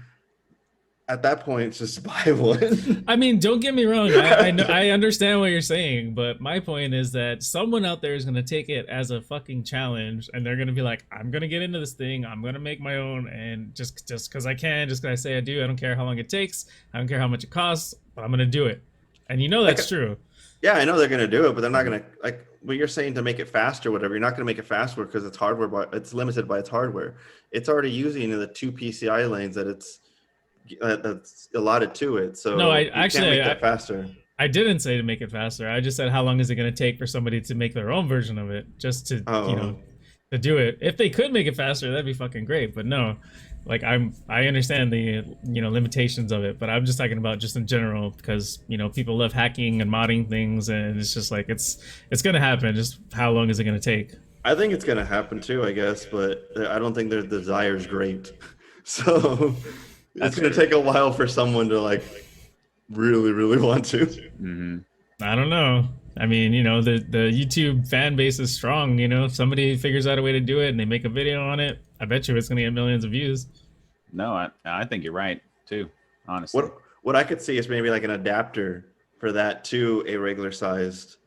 Speaker 1: At that point, it's just buy one.
Speaker 2: I mean, don't get me wrong. I understand what you're saying, but my point is that someone out there is going to take it as a fucking challenge, and they're going to be like, I'm going to get into this thing. I'm going to make my own, and just because I can, just because I say I do, I don't care how long it takes. I don't care how much it costs, but I'm going to do it. And that's true.
Speaker 1: Yeah, I know they're going to do it, but they're not going to, like, what you're saying to make it faster, whatever. You're not going to make it faster because it's hardware, but it's limited by its hardware. It's already using the 2 PCI lanes that's allotted to it. So
Speaker 2: no,
Speaker 1: you can't make that faster.
Speaker 2: I didn't say to make it faster. I just said how long is it going to take for somebody to make their own version of it, just to to do it. If they could make it faster, that'd be fucking great. But no, like I understand the limitations of it, but I'm just talking about just in general because people love hacking and modding things, and it's just like it's going to happen. Just how long is it going to take?
Speaker 1: I think it's going to happen too, I guess, but I don't think their desire is great. So it's going to take a while for someone to like really, really want to.
Speaker 3: Mm-hmm.
Speaker 2: I don't know. I mean, the YouTube fan base is strong. If somebody figures out a way to do it and they make a video on it, I bet you it's going to get millions of views.
Speaker 3: No, I think you're right too, honestly.
Speaker 1: What I could see is maybe like an adapter for that to a regular sized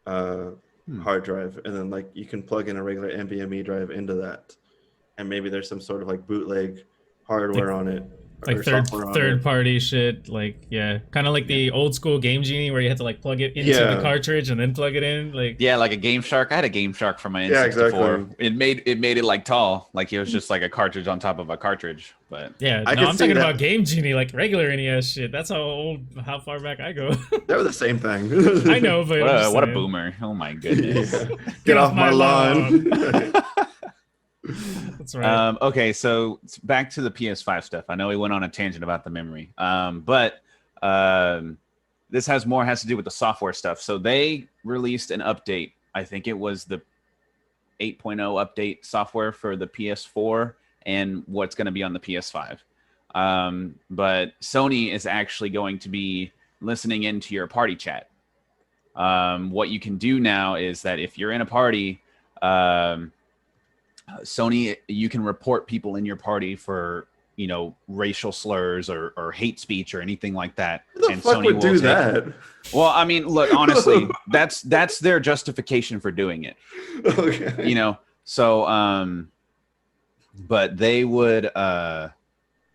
Speaker 1: hard drive, and then like you can plug in a regular NVMe drive into that, and maybe there's some sort of like bootleg hardware on it.
Speaker 2: Like third party shit, like kind of like the old school Game Genie where you had to like plug it into the cartridge and then plug it in, like
Speaker 3: like a Game Shark. I had a Game Shark from my N64.
Speaker 1: Exactly.
Speaker 3: It made it like tall, like it was just like a cartridge on top of a cartridge. But
Speaker 2: I'm talking about Game Genie, like regular NES shit. That's how far back I go.
Speaker 1: They were the same thing.
Speaker 2: I know, but
Speaker 3: what a boomer! Oh my goodness!
Speaker 1: Get off my lawn.
Speaker 2: That's right.
Speaker 3: Okay, so back to the PS5 stuff. I know we went on a tangent about the memory, but this has to do with the software stuff. So they released an update. I think it was the 8.0 update software for the PS4 and what's going to be on the PS5. But Sony is actually going to be listening into your party chat. What you can do now is that if you're in a party, Sony, you can report people in your party for, you know, racial slurs or hate speech or anything like that.
Speaker 1: Who the
Speaker 3: And
Speaker 1: fuck
Speaker 3: Sony
Speaker 1: would
Speaker 3: will
Speaker 1: do
Speaker 3: take
Speaker 1: that?
Speaker 3: Well, I mean, look, honestly, that's their justification for doing it.
Speaker 1: Okay.
Speaker 3: You know, so but they would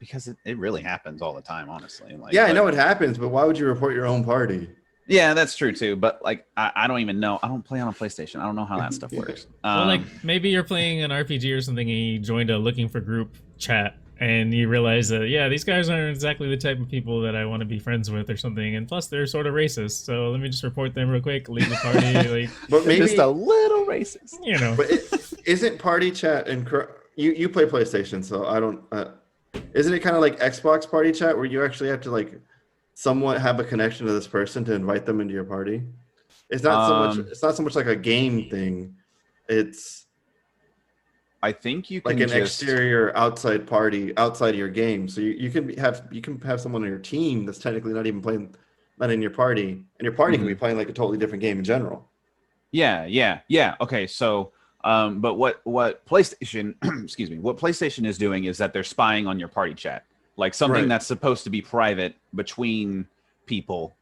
Speaker 3: because it really happens all the time, honestly. Like,
Speaker 1: yeah, I know it happens, but why would you report your own party?
Speaker 3: Yeah, that's true too. But like, I don't even know. I don't play on a PlayStation. I don't know how that stuff works.
Speaker 2: Well, like maybe you're playing an RPG or something, and you joined a looking for group chat, and you realize that these guys aren't exactly the type of people that I want to be friends with, or something. And plus, they're sort of racist. So let me just report them real quick, leave the party. Like,
Speaker 1: But maybe
Speaker 3: just a little racist,
Speaker 2: you know.
Speaker 1: But isn't party chat and you play PlayStation, so I don't. Isn't it kind of like Xbox party chat where you actually have to like somewhat have a connection to this person to invite them into your party? It's not so much. It's not so much like a game thing. It's
Speaker 3: I think you can
Speaker 1: like an exterior outside party outside of your game. So you can have someone on your team that's technically not even playing, not in your party, and your party can be playing like a totally different game in general.
Speaker 3: Yeah. Okay, so but what PlayStation excuse me, what PlayStation is doing is that they're spying on your party chat, like something that's supposed to be private between people.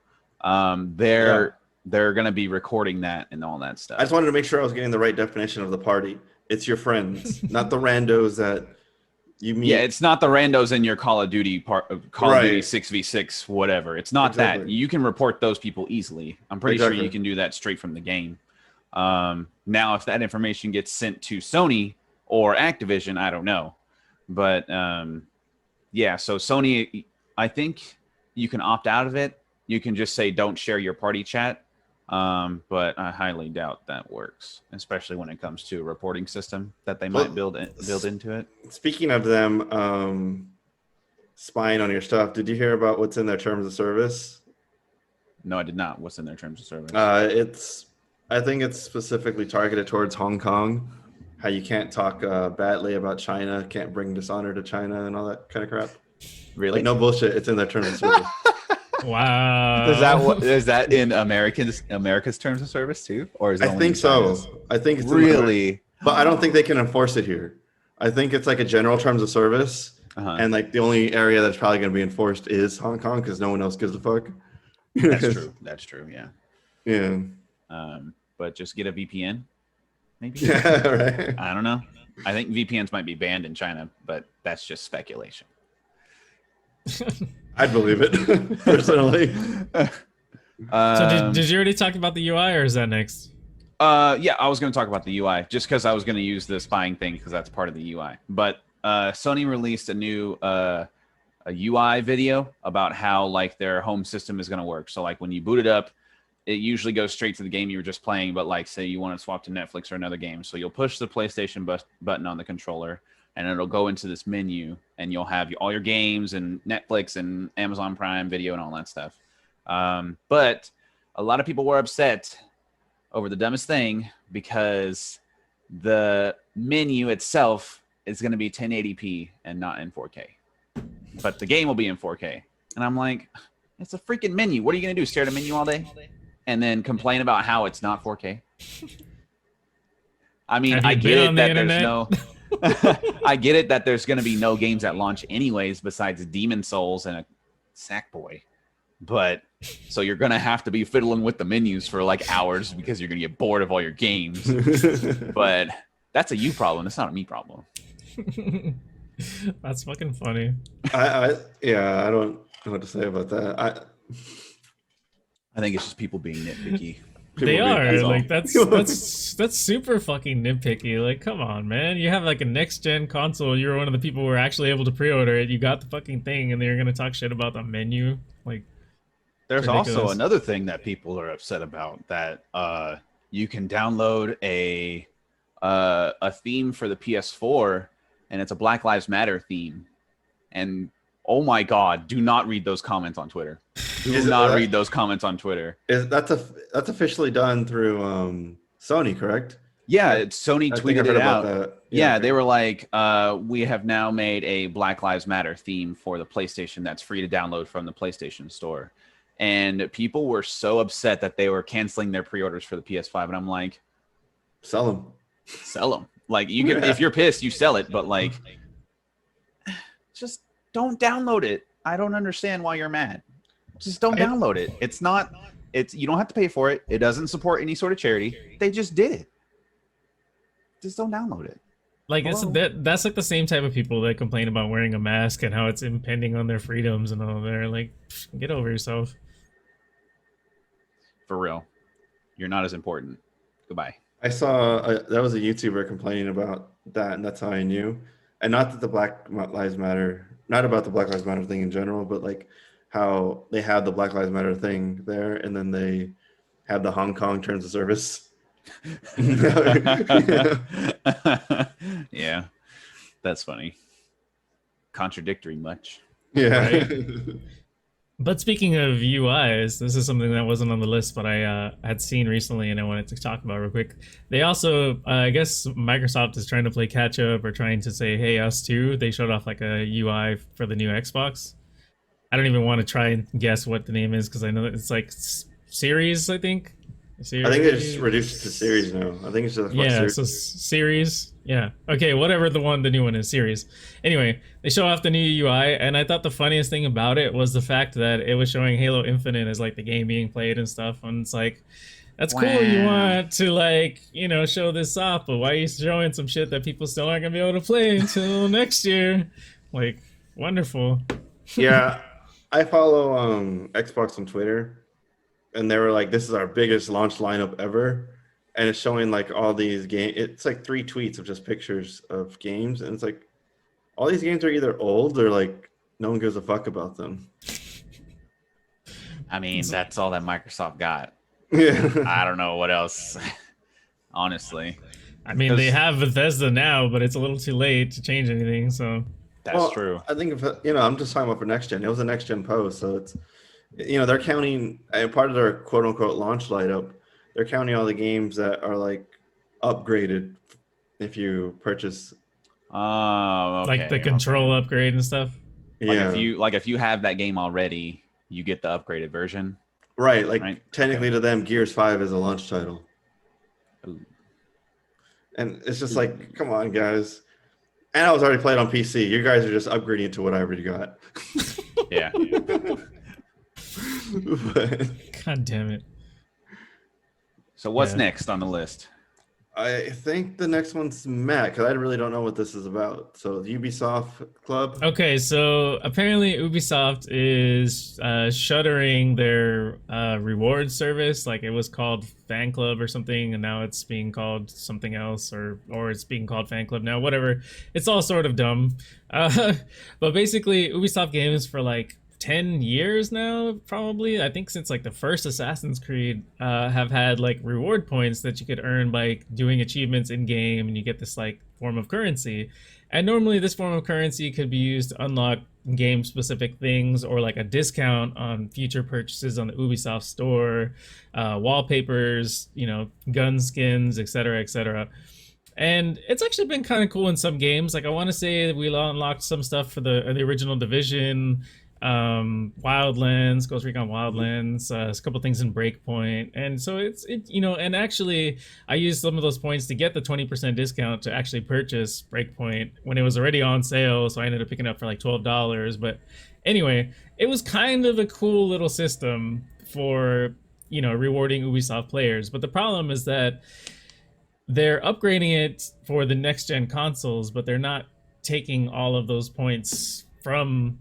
Speaker 3: They're going to be recording that and all that stuff.
Speaker 1: I just wanted to make sure I was getting the right definition of the party. It's your friends, not the randos that you meet.
Speaker 3: Yeah, it's not the randos in your Call of Duty Call of Duty 6v6 whatever. It's not that. You can report those people easily. I'm pretty sure you can do that straight from the game. Now, if that information gets sent to Sony or Activision, I don't know. But yeah, so Sony, I think you can opt out of it. You can just say don't share your party chat. But I highly doubt that works, especially when it comes to a reporting system that they might build into it. Speaking
Speaker 1: of them spying on your stuff, did you hear about what's in their terms of service?
Speaker 3: No, I did not. What's in their terms of service?
Speaker 1: I think it's specifically targeted towards Hong Kong. How you can't talk badly about China, can't bring dishonor to China, and all that kind of crap.
Speaker 3: Really?
Speaker 1: Like, no bullshit. It's in their terms of service.
Speaker 2: Wow.
Speaker 3: Is that in America's terms of service too, or is it?
Speaker 1: I think so. I think it's
Speaker 3: really,
Speaker 1: but I don't think they can enforce it here. I think it's like a general terms of service, and like the only area that's probably going to be enforced is Hong Kong because no one else gives a fuck.
Speaker 3: That's true. That's true. Yeah.
Speaker 1: Yeah.
Speaker 3: But just get a VPN, maybe.
Speaker 1: Yeah. Right.
Speaker 3: I don't know. I think VPNs might be banned in China, but that's just speculation.
Speaker 1: I'd believe it personally.
Speaker 2: So did you already talk about the UI, or is that next?
Speaker 3: Yeah, I was going to talk about the UI just because I was going to use the spying thing because that's part of the UI. But Sony released a new a UI video about how like their home system is going to work. So like when you boot it up, it usually goes straight to the game you were just playing. But like say you want to swap to Netflix or another game, so you'll push the PlayStation button on the controller, and it'll go into this menu, and you'll have all your games and Netflix and Amazon Prime Video and all that stuff. But a lot of people were upset over the dumbest thing because the menu itself is going to be 1080p and not in 4K. But the game will be in 4K. And I'm like, it's a freaking menu. What are you going to do? Stare at a menu all day? And then complain about how it's not 4K? I mean, I get it that there's no... I get it that there's going to be no games at launch anyways besides Demon Souls and a Sackboy. But so you're going to have to be fiddling with the menus for like hours because you're going to get bored of all your games. But that's a you problem. That's not a me problem.
Speaker 2: That's fucking funny.
Speaker 1: I don't know what to say about that.
Speaker 3: I think it's just people being nitpicky.
Speaker 2: They are like that's super fucking nitpicky. Like, come on, man! You have like a next gen console. You're one of the people who were actually able to pre-order it. You got the fucking thing, and they're gonna talk shit about the menu. Like,
Speaker 3: there's also another thing that people are upset about, that you can download a theme for the PS4, and it's a Black Lives Matter theme, and oh my god, do not read those comments on Twitter. Do not read those comments on Twitter.
Speaker 1: That's officially done through Sony, correct?
Speaker 3: Yeah, Sony tweeted it out.
Speaker 1: Yeah,
Speaker 3: they were like, we have now made a Black Lives Matter theme for the PlayStation that's free to download from the PlayStation Store. And people were so upset that they were canceling their pre-orders for the PS5. And I'm like,
Speaker 1: sell them.
Speaker 3: Sell them. Like you can, if you're pissed, you sell it, but like, just don't download it. I don't understand why you're mad. Just don't download it. It's not. It's you don't have to pay for it. It doesn't support any sort of charity. They just did it. Just don't download it.
Speaker 2: Like that's like the same type of people that complain about wearing a mask and how it's impending on their freedoms and all. They're like, get over yourself.
Speaker 3: For real, you're not as important. Goodbye.
Speaker 1: I saw that was a YouTuber complaining about that, and that's how I knew. And not that the Black Lives Matter, not about the Black Lives Matter thing in general, but like how they have the Black Lives Matter thing there, and then they have the Hong Kong terms of service.
Speaker 3: Yeah, that's funny. Contradictory much.
Speaker 1: Yeah.
Speaker 2: Right? But speaking of UIs, this is something that wasn't on the list, but I had seen recently and I wanted to talk about real quick. They also, I guess Microsoft is trying to play catch up or trying to say, hey, us too. They showed off like a UI for the new Xbox. I don't even want to try and guess what the name is because I know it's like Series, I think.
Speaker 1: I think they just reduced it to series now. I think it's just
Speaker 2: series. So series. Yeah. Okay. Whatever the new one is, series. Anyway, they show off the new UI, and I thought the funniest thing about it was the fact that it was showing Halo Infinite as like the game being played and stuff, and it's like, that's cool. You want to like show this off, but why are you showing some shit that people still aren't gonna be able to play until next year? Like, wonderful.
Speaker 1: Yeah, I follow Xbox on Twitter. And they were like, this is our biggest launch lineup ever. And it's showing like all these games. It's like 3 tweets of just pictures of games. And it's like, all these games are either old or like no one gives a fuck about them.
Speaker 3: I mean, that's all that Microsoft got.
Speaker 1: Yeah.
Speaker 3: I don't know what else, honestly.
Speaker 2: I mean, they have Bethesda now, but it's a little too late to change anything. So
Speaker 3: that's true.
Speaker 1: I think, I'm just talking about for next gen. It was a next gen post. So it's, they're counting part of their quote unquote launch lineup. They're counting all the games that are like upgraded if you purchase.
Speaker 3: Oh, okay.
Speaker 2: Like the control upgrade and stuff.
Speaker 1: Yeah.
Speaker 3: If you have that game already, you get the upgraded version.
Speaker 1: Right. Like technically to them, Gears 5 is a launch title.
Speaker 3: Ooh.
Speaker 1: And it's just like, come on, guys. And I was already playing on PC. You guys are just upgrading it to what I already got.
Speaker 3: Yeah.
Speaker 2: God damn it.
Speaker 3: So what's next on the list?
Speaker 1: I think the next one's Matt, because I really don't know what this is about. So the Ubisoft Club.
Speaker 2: Okay, so apparently Ubisoft is shuttering their reward service. Like it was called Fan Club or something, and now it's being called something else, or it's being called Fan Club now. Whatever. It's all sort of dumb. But basically, Ubisoft games for like 10 years now, probably. I think since like the first Assassin's Creed have had like reward points that you could earn by doing achievements in game, and you get this like form of currency. And normally this form of currency could be used to unlock game specific things or like a discount on future purchases on the Ubisoft store, wallpapers, gun skins, etc., etc. And it's actually been kind of cool in some games. Like I want to say we unlocked some stuff for the original Division, Wildlands, Ghost Recon Wildlands, a couple things in Breakpoint, and so it's and actually I used some of those points to get the 20% discount to actually purchase Breakpoint when it was already on sale, so I ended up picking it up for like $12. But anyway, it was kind of a cool little system for rewarding Ubisoft players. But the problem is that they're upgrading it for the next gen consoles, but they're not taking all of those points from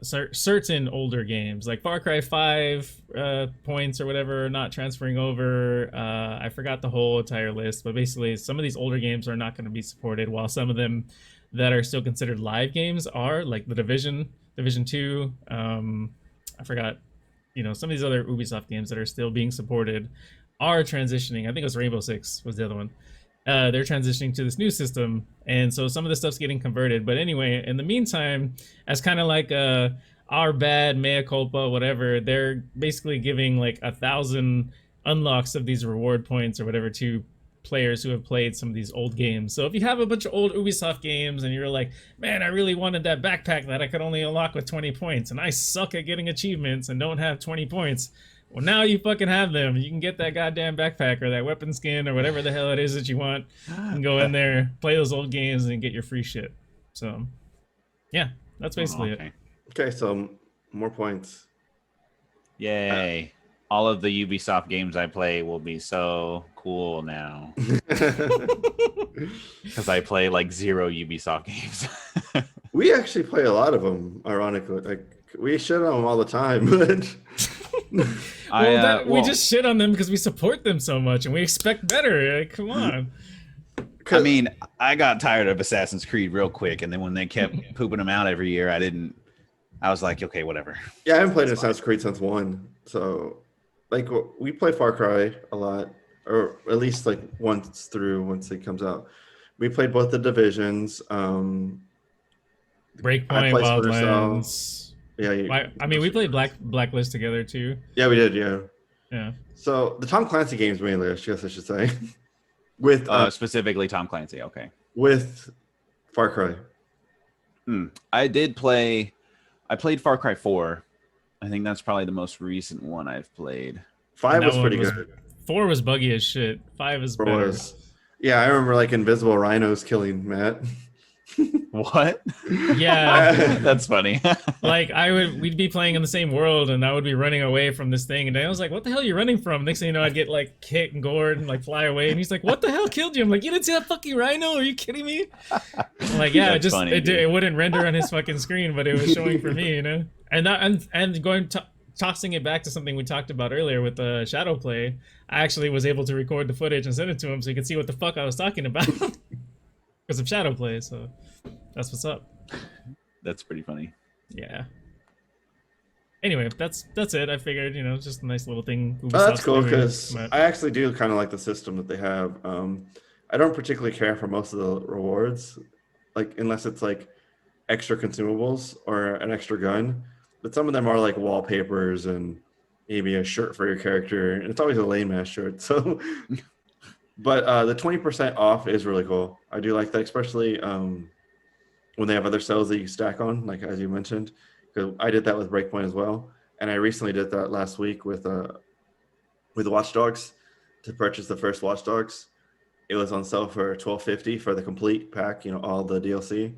Speaker 2: certain older games like Far Cry 5 points or whatever, not transferring over. I forgot the whole entire list, but basically some of these older games are not going to be supported, while some of them that are still considered live games are, like the Division 2. I forgot, some of these other Ubisoft games that are still being supported are transitioning. I think it was Rainbow Six was the other one. They're transitioning to this new system, and so some of the stuff's getting converted. But anyway, in the meantime, as kind of like our bad mea culpa, whatever, they're basically giving like 1,000 unlocks of these reward points or whatever to players who have played some of these old games. So if you have a bunch of old Ubisoft games and you're like, man, I really wanted that backpack that I could only unlock with 20 points, and I suck at getting achievements and don't have 20 points, Well, now you fucking have them. You can get that goddamn backpack or that weapon skin or whatever the hell it is that you want. You can go in there, play those old games, and get your free shit. So, yeah, that's basically it.
Speaker 1: Okay, so more points.
Speaker 3: Yay. All of the Ubisoft games I play will be so cool now. Because I play like 0 Ubisoft games.
Speaker 1: We actually play a lot of them, ironically. Like, we shit on them all the time, but...
Speaker 2: We just shit on them because we support them so much and we expect better. Like, come on.
Speaker 3: I mean, I got tired of Assassin's Creed real quick, and then when they kept pooping them out every year, I was like, okay, whatever.
Speaker 1: Yeah, I haven't played Assassin's Creed since 1, so like we play Far Cry a lot, or at least like once it comes out. We played both the Divisions.
Speaker 2: Breakpoint, Wildlands.
Speaker 1: Yeah,
Speaker 2: I mean, we played Blacklist together too.
Speaker 1: Yeah, we did. Yeah.
Speaker 2: Yeah.
Speaker 1: So the Tom Clancy games mainly, I guess I should say, with
Speaker 3: specifically Tom Clancy. Okay.
Speaker 1: With Far Cry.
Speaker 3: I played Far Cry 4. I think that's probably the most recent one I've played.
Speaker 1: 5 was pretty good.
Speaker 2: 4 was buggy as shit. 5 is better.
Speaker 1: Yeah, I remember like invisible rhinos killing Matt.
Speaker 3: What?
Speaker 2: Yeah.
Speaker 3: That's funny.
Speaker 2: Like we'd be playing in the same world and I would be running away from this thing and I was like, what the hell are you running from? Next thing you know, I'd get like kicked and gored and like fly away and he's like, what the hell killed you? I'm like, you didn't see that fucking rhino? Are you kidding me? I'm like, yeah, it wouldn't render on his fucking screen, but it was showing for me, you know? And tossing it back to something we talked about earlier with the shadow play, I actually was able to record the footage and send it to him so he could see what the fuck I was talking about. Because of shadow play, so that's what's up.
Speaker 3: That's pretty funny.
Speaker 2: Yeah. Anyway, that's it. I figured, it's just a nice little thing.
Speaker 1: That's cool because I actually do kind of like the system that they have. I don't particularly care for most of the rewards, like unless it's like extra consumables or an extra gun. But some of them are like wallpapers and maybe a shirt for your character, and it's always a lame ass shirt. So. But the 20% off is really cool. I do like that, especially when they have other cells that you stack on, like as you mentioned. Because I did that with Breakpoint as well, and I recently did that last week with Watch Dogs to purchase the first Watch Dogs. It was on sale for $12.50 for the complete pack, all the DLC,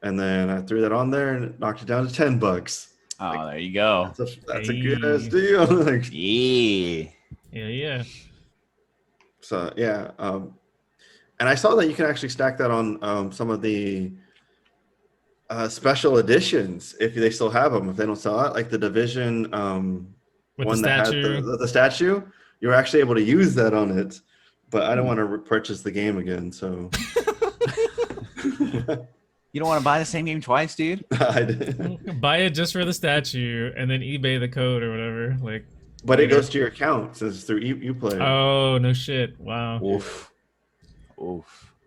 Speaker 1: and then I threw that on there and it knocked it down to $10.
Speaker 3: Oh, there you go.
Speaker 1: That's a good ass deal. Like,
Speaker 2: yeah.
Speaker 1: So yeah, and I saw that you can actually stack that on some of the special editions if they still have them. If they don't sell it, like the Division one that had the statue, you're actually able to use that on it. But I don't want to purchase the game again. So
Speaker 3: you don't want to buy the same game twice, dude?
Speaker 1: I did.
Speaker 2: Buy it just for the statue and then eBay the code or whatever. Like.
Speaker 1: But it goes to your account since it's through Uplay.
Speaker 2: Oh, no shit. Wow.
Speaker 3: Oof.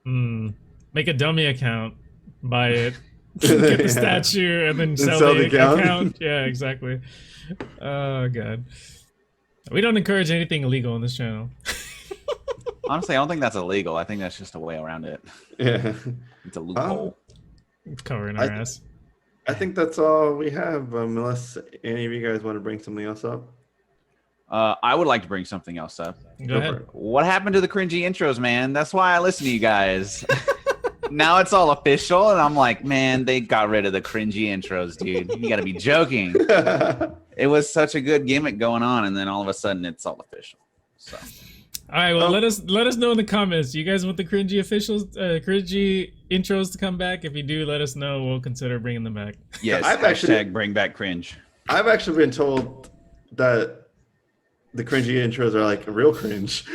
Speaker 2: Make a dummy account. Buy it. Get the statue and then sell the account. Yeah, exactly. Oh, God. We don't encourage anything illegal on this channel.
Speaker 3: Honestly, I don't think that's illegal. I think that's just a way around it.
Speaker 1: Yeah.
Speaker 3: It's a loophole.
Speaker 2: It's covering our ass.
Speaker 1: I think that's all we have, unless any of you guys want to bring something else up.
Speaker 3: I would like to bring something else up.
Speaker 2: Go ahead.
Speaker 3: What happened to the cringy intros, man? That's why I listen to you guys. Now it's all official, and I'm like, man, they got rid of the cringy intros, dude. You got to be joking. It was such a good gimmick going on, and then all of a sudden, it's all official. So,
Speaker 2: all right, well, let us know in the comments. You guys want the cringy cringy intros to come back? If you do, let us know. We'll consider bringing them back.
Speaker 3: Yes. Bring back cringe.
Speaker 1: I've actually been told that the cringy intros are like real cringe.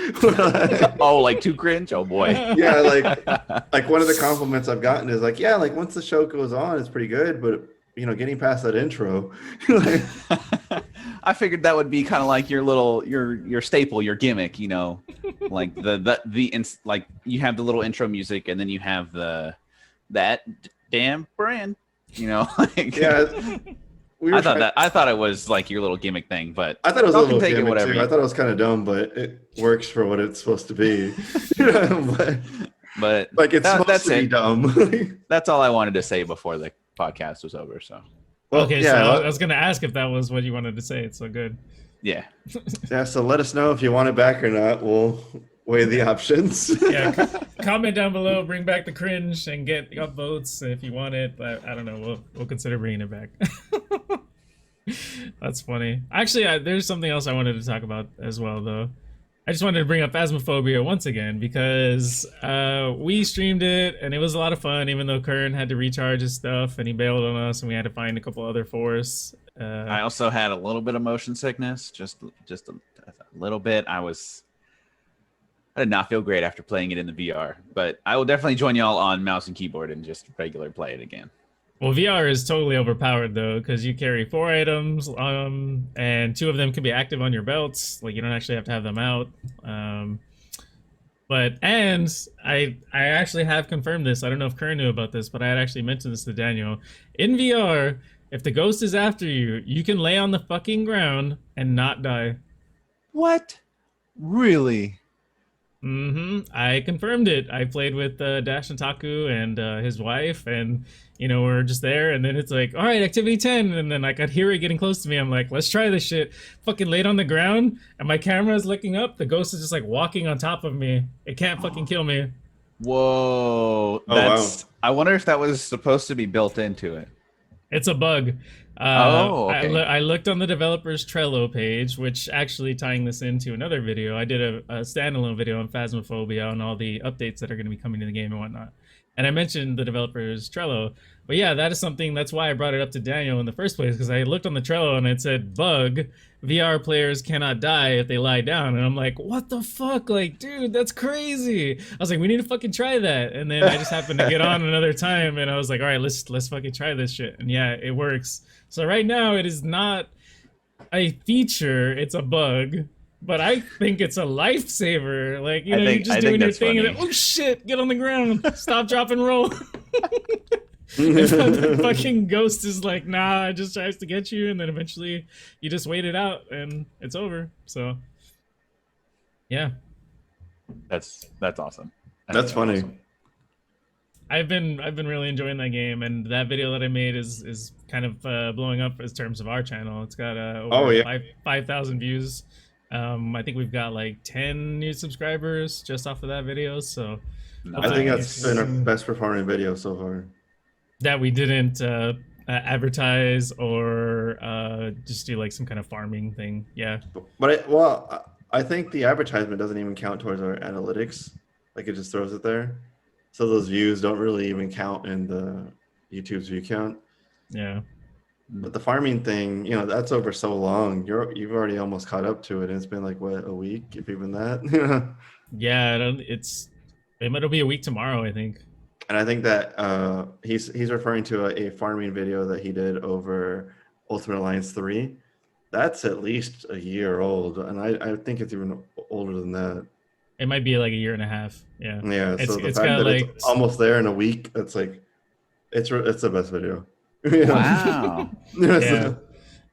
Speaker 3: Oh, like too cringe? Oh boy.
Speaker 1: Yeah, like one of the compliments I've gotten is like, yeah, like once the show goes on, it's pretty good, but getting past that intro.
Speaker 3: I figured that would be kind of like your little your staple, your gimmick, like like you have the little intro music and then you have that damn brand, like
Speaker 1: yeah.
Speaker 3: I thought it was like your little gimmick thing, but
Speaker 1: I thought it was a little gimmick
Speaker 3: whatever.
Speaker 1: Too. I thought it was kind of dumb, but it works for what it's supposed to be.
Speaker 3: but
Speaker 1: like it's supposed to be dumb.
Speaker 3: That's all I wanted to say before the podcast was over. So
Speaker 2: okay, so I was gonna ask if that was what you wanted to say. It's so good.
Speaker 3: Yeah.
Speaker 1: Yeah, so let us know if you want it back or not. We'll weigh the options.
Speaker 2: Yeah, comment down below, bring back the cringe, and get upvotes if you want it. But I don't know, we'll consider bringing it back. That's funny. Actually, there's something else I wanted to talk about as well, though. I just wanted to bring up Phasmophobia once again because we streamed it and it was a lot of fun. Even though Kern had to recharge his stuff and he bailed on us, and we had to find a couple other forests.
Speaker 3: I also had a little bit of motion sickness, just a little bit. I did not feel great after playing it in the VR, but I will definitely join y'all on mouse and keyboard and just regular play it again.
Speaker 2: Well, VR is totally overpowered though, because you carry 4 items, and 2 of them can be active on your belts. Like you don't actually have to have them out. But I actually have confirmed this. I don't know if Kern knew about this, but I had actually mentioned this to Daniel. In VR, if the ghost is after you, you can lay on the fucking ground and not die.
Speaker 3: What? Really?
Speaker 2: I confirmed it. I played with Dash and Taku and his wife, and we're just there, and then it's like, all right, activity 10, and then I could hear it getting close to me. I'm like, let's try this shit. Fucking laid on the ground, and my camera is looking up. The ghost is just like walking on top of me. It can't fucking kill me.
Speaker 3: Whoa.
Speaker 1: Wow.
Speaker 3: I wonder if that was supposed to be built into it.
Speaker 2: It's a bug.
Speaker 3: Okay.
Speaker 2: I looked on the developer's Trello page, which actually tying this into another video, I did a standalone video on Phasmophobia and all the updates that are going to be coming to the game and whatnot. And I mentioned the developer's Trello. But yeah, that is something, that's why I brought it up to Daniel in the first place, because I looked on the Trello and it said, bug, VR players cannot die if they lie down. And I'm like, what the fuck? Like, dude, that's crazy. I was like, we need to fucking try that. And then I just happened to get on another time and I was like, all right, let's fucking try this shit. And yeah, it works. So right now it is not a feature, it's a bug. But I think it's a lifesaver. Like, you're just doing your thing and then, oh shit, get on the ground. Stop, drop, and roll. And the fucking ghost is like, nah, it just tries to get you, and then eventually you just wait it out and it's over. So yeah.
Speaker 3: That's awesome.
Speaker 1: That's funny.
Speaker 3: Awesome.
Speaker 2: I've been really enjoying that game, and that video that I made is kind of blowing up in terms of our channel. It's got over 5,000 views. I think we've got like 10 new subscribers just off of that video. So
Speaker 1: I think that's been our best performing video so far.
Speaker 2: That we didn't advertise or just do like some kind of farming thing. Yeah.
Speaker 1: But I think the advertisement doesn't even count towards our analytics. Like it just throws it there. So those views don't really even count in the YouTube's view count.
Speaker 2: Yeah.
Speaker 1: But the farming thing, that's over so long. You've already almost caught up to it. And it's been like what, a week, if even that.
Speaker 2: Yeah, it'll be a week tomorrow, I think.
Speaker 1: And I think that he's referring to a farming video that he did over Ultimate Alliance 3. That's at least a year old, and I think it's even older than that.
Speaker 2: It might be like a year and a half. Yeah.
Speaker 1: Yeah. So the fact that like, it's almost there in a week, it's like it's the best video.
Speaker 3: Wow.
Speaker 2: Yeah.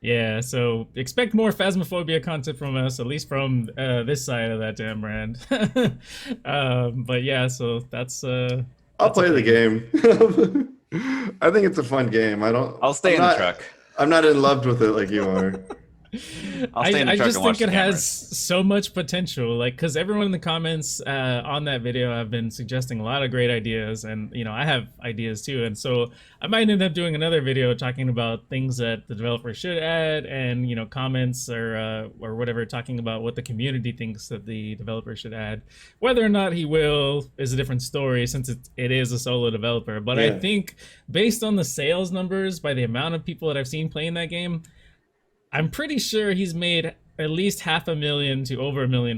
Speaker 2: Yeah, so expect more Phasmophobia content from us, at least from this side of that damn brand. But yeah, so that's
Speaker 1: I'll play the game. I think it's a fun game.
Speaker 3: I'll stay in the truck.
Speaker 1: I'm not in love with it like you are.
Speaker 2: I just think it has so much potential, like, because everyone in the comments on that video have been suggesting a lot of great ideas, and I have ideas too, and so I might end up doing another video talking about things that the developer should add, and comments or whatever, talking about what the community thinks that the developer should add. Whether or not he will is a different story, since it is a solo developer. But yeah. I think based on the sales numbers, by the amount of people that I've seen playing that game, I'm pretty sure he's made at least $500,000 to over $1 million,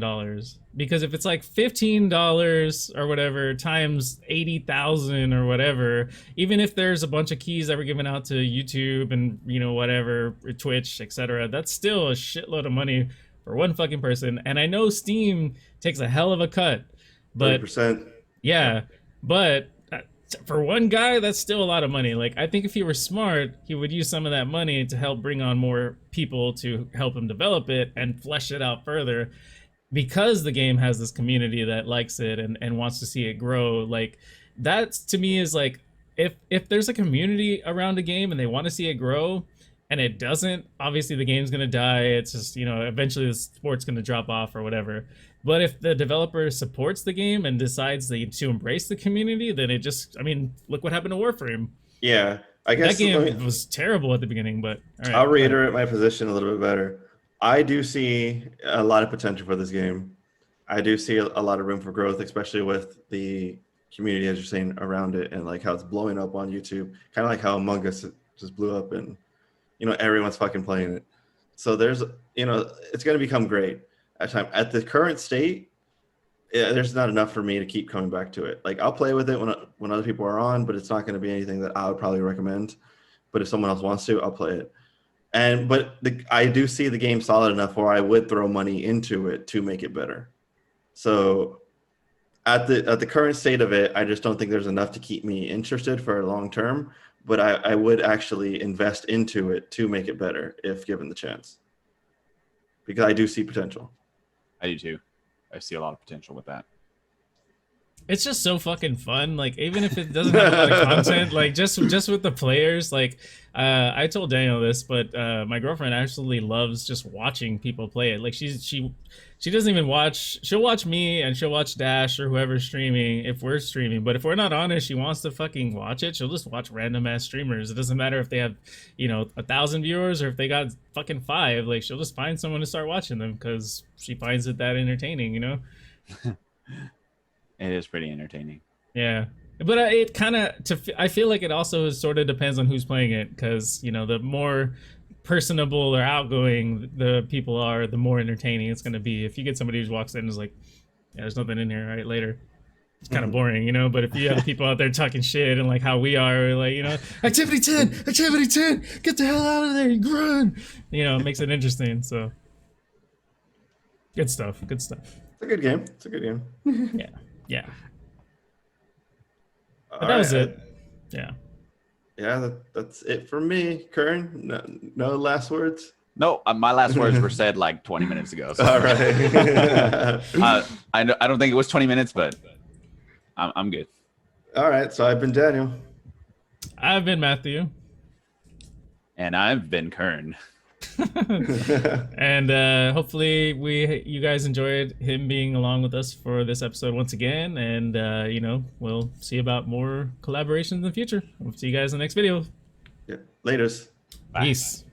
Speaker 2: because if it's like $15 or whatever times 80,000 or whatever, even if there's a bunch of keys that were given out to YouTube and whatever, Twitch, etc., that's still a shitload of money for one fucking person. And I know Steam takes a hell of a cut, but
Speaker 1: 30%.
Speaker 2: Yeah, but for one guy, that's still a lot of money. Like, I think if he were smart, he would use some of that money to help bring on more people to help him develop it and flesh it out further, because the game has this community that likes it and wants to see it grow. Like, that to me is like, if there's a community around a game and they want to see it grow, and it doesn't, obviously the game's gonna die. It's just, eventually the sport's gonna drop off or whatever. But if the developer supports the game and decides to embrace the community, then it just, I mean, look what happened to Warframe.
Speaker 1: Yeah, I
Speaker 2: That
Speaker 1: guess
Speaker 2: game was terrible at the beginning, but all right,
Speaker 1: I'll reiterate my position a little bit better. I do see a lot of potential for this game. I do see a lot of room for growth, especially with the community, as you're saying, around it, and like how it's blowing up on YouTube. Kind of like how Among Us just blew up, and everyone's fucking playing it. So there's, it's going to become great at time. At the current state, there's not enough for me to keep coming back to it. Like I'll play with it when other people are on, but it's not going to be anything that I would probably recommend. But if someone else wants to, I'll play it. I do see the game solid enough where I would throw money into it to make it better. So at the current state of it, I just don't think there's enough to keep me interested for a long term. But I would actually invest into it to make it better if given the chance, because I do see potential.
Speaker 3: I do too. I see a lot of potential with that.
Speaker 2: It's just so fucking fun. Like even if it doesn't have a lot of content, like just with the players, like I told Daniel this, but my girlfriend actually loves just watching people play it. Like she doesn't even watch. She'll watch me and she'll watch Dash or whoever's streaming if we're streaming. But if we're not on it, she wants to fucking watch it. She'll just watch random ass streamers. It doesn't matter if they have 1,000 viewers or if they got fucking 5. Like she'll just find someone to start watching them because she finds it that entertaining.
Speaker 3: It is pretty entertaining.
Speaker 2: Yeah, but it kind of I feel like it also sort of depends on who's playing it, because the more personable or outgoing the people are, the more entertaining it's going to be. If you get somebody who walks in and is like, yeah, there's nothing in here, right, later, it's kind of boring, but if you have people out there talking shit and like how we are, like, activity 10, get the hell out of there, you run, it makes it interesting. So good stuff.
Speaker 1: It's a good game.
Speaker 2: Yeah. But that was it. Yeah.
Speaker 1: Yeah, that's it for me. Kern, no last words?
Speaker 3: No, my last words were said like 20 minutes ago. So.
Speaker 1: All right.
Speaker 3: I don't think it was 20 minutes, but I'm good.
Speaker 1: All right, so I've been Daniel.
Speaker 2: I've been Matthew.
Speaker 3: And I've been Kern.
Speaker 2: And hopefully you guys enjoyed him being along with us for this episode once again, and we'll see about more collaborations in the future. We'll see you guys in the next video.
Speaker 1: Yeah, laters.
Speaker 2: Peace.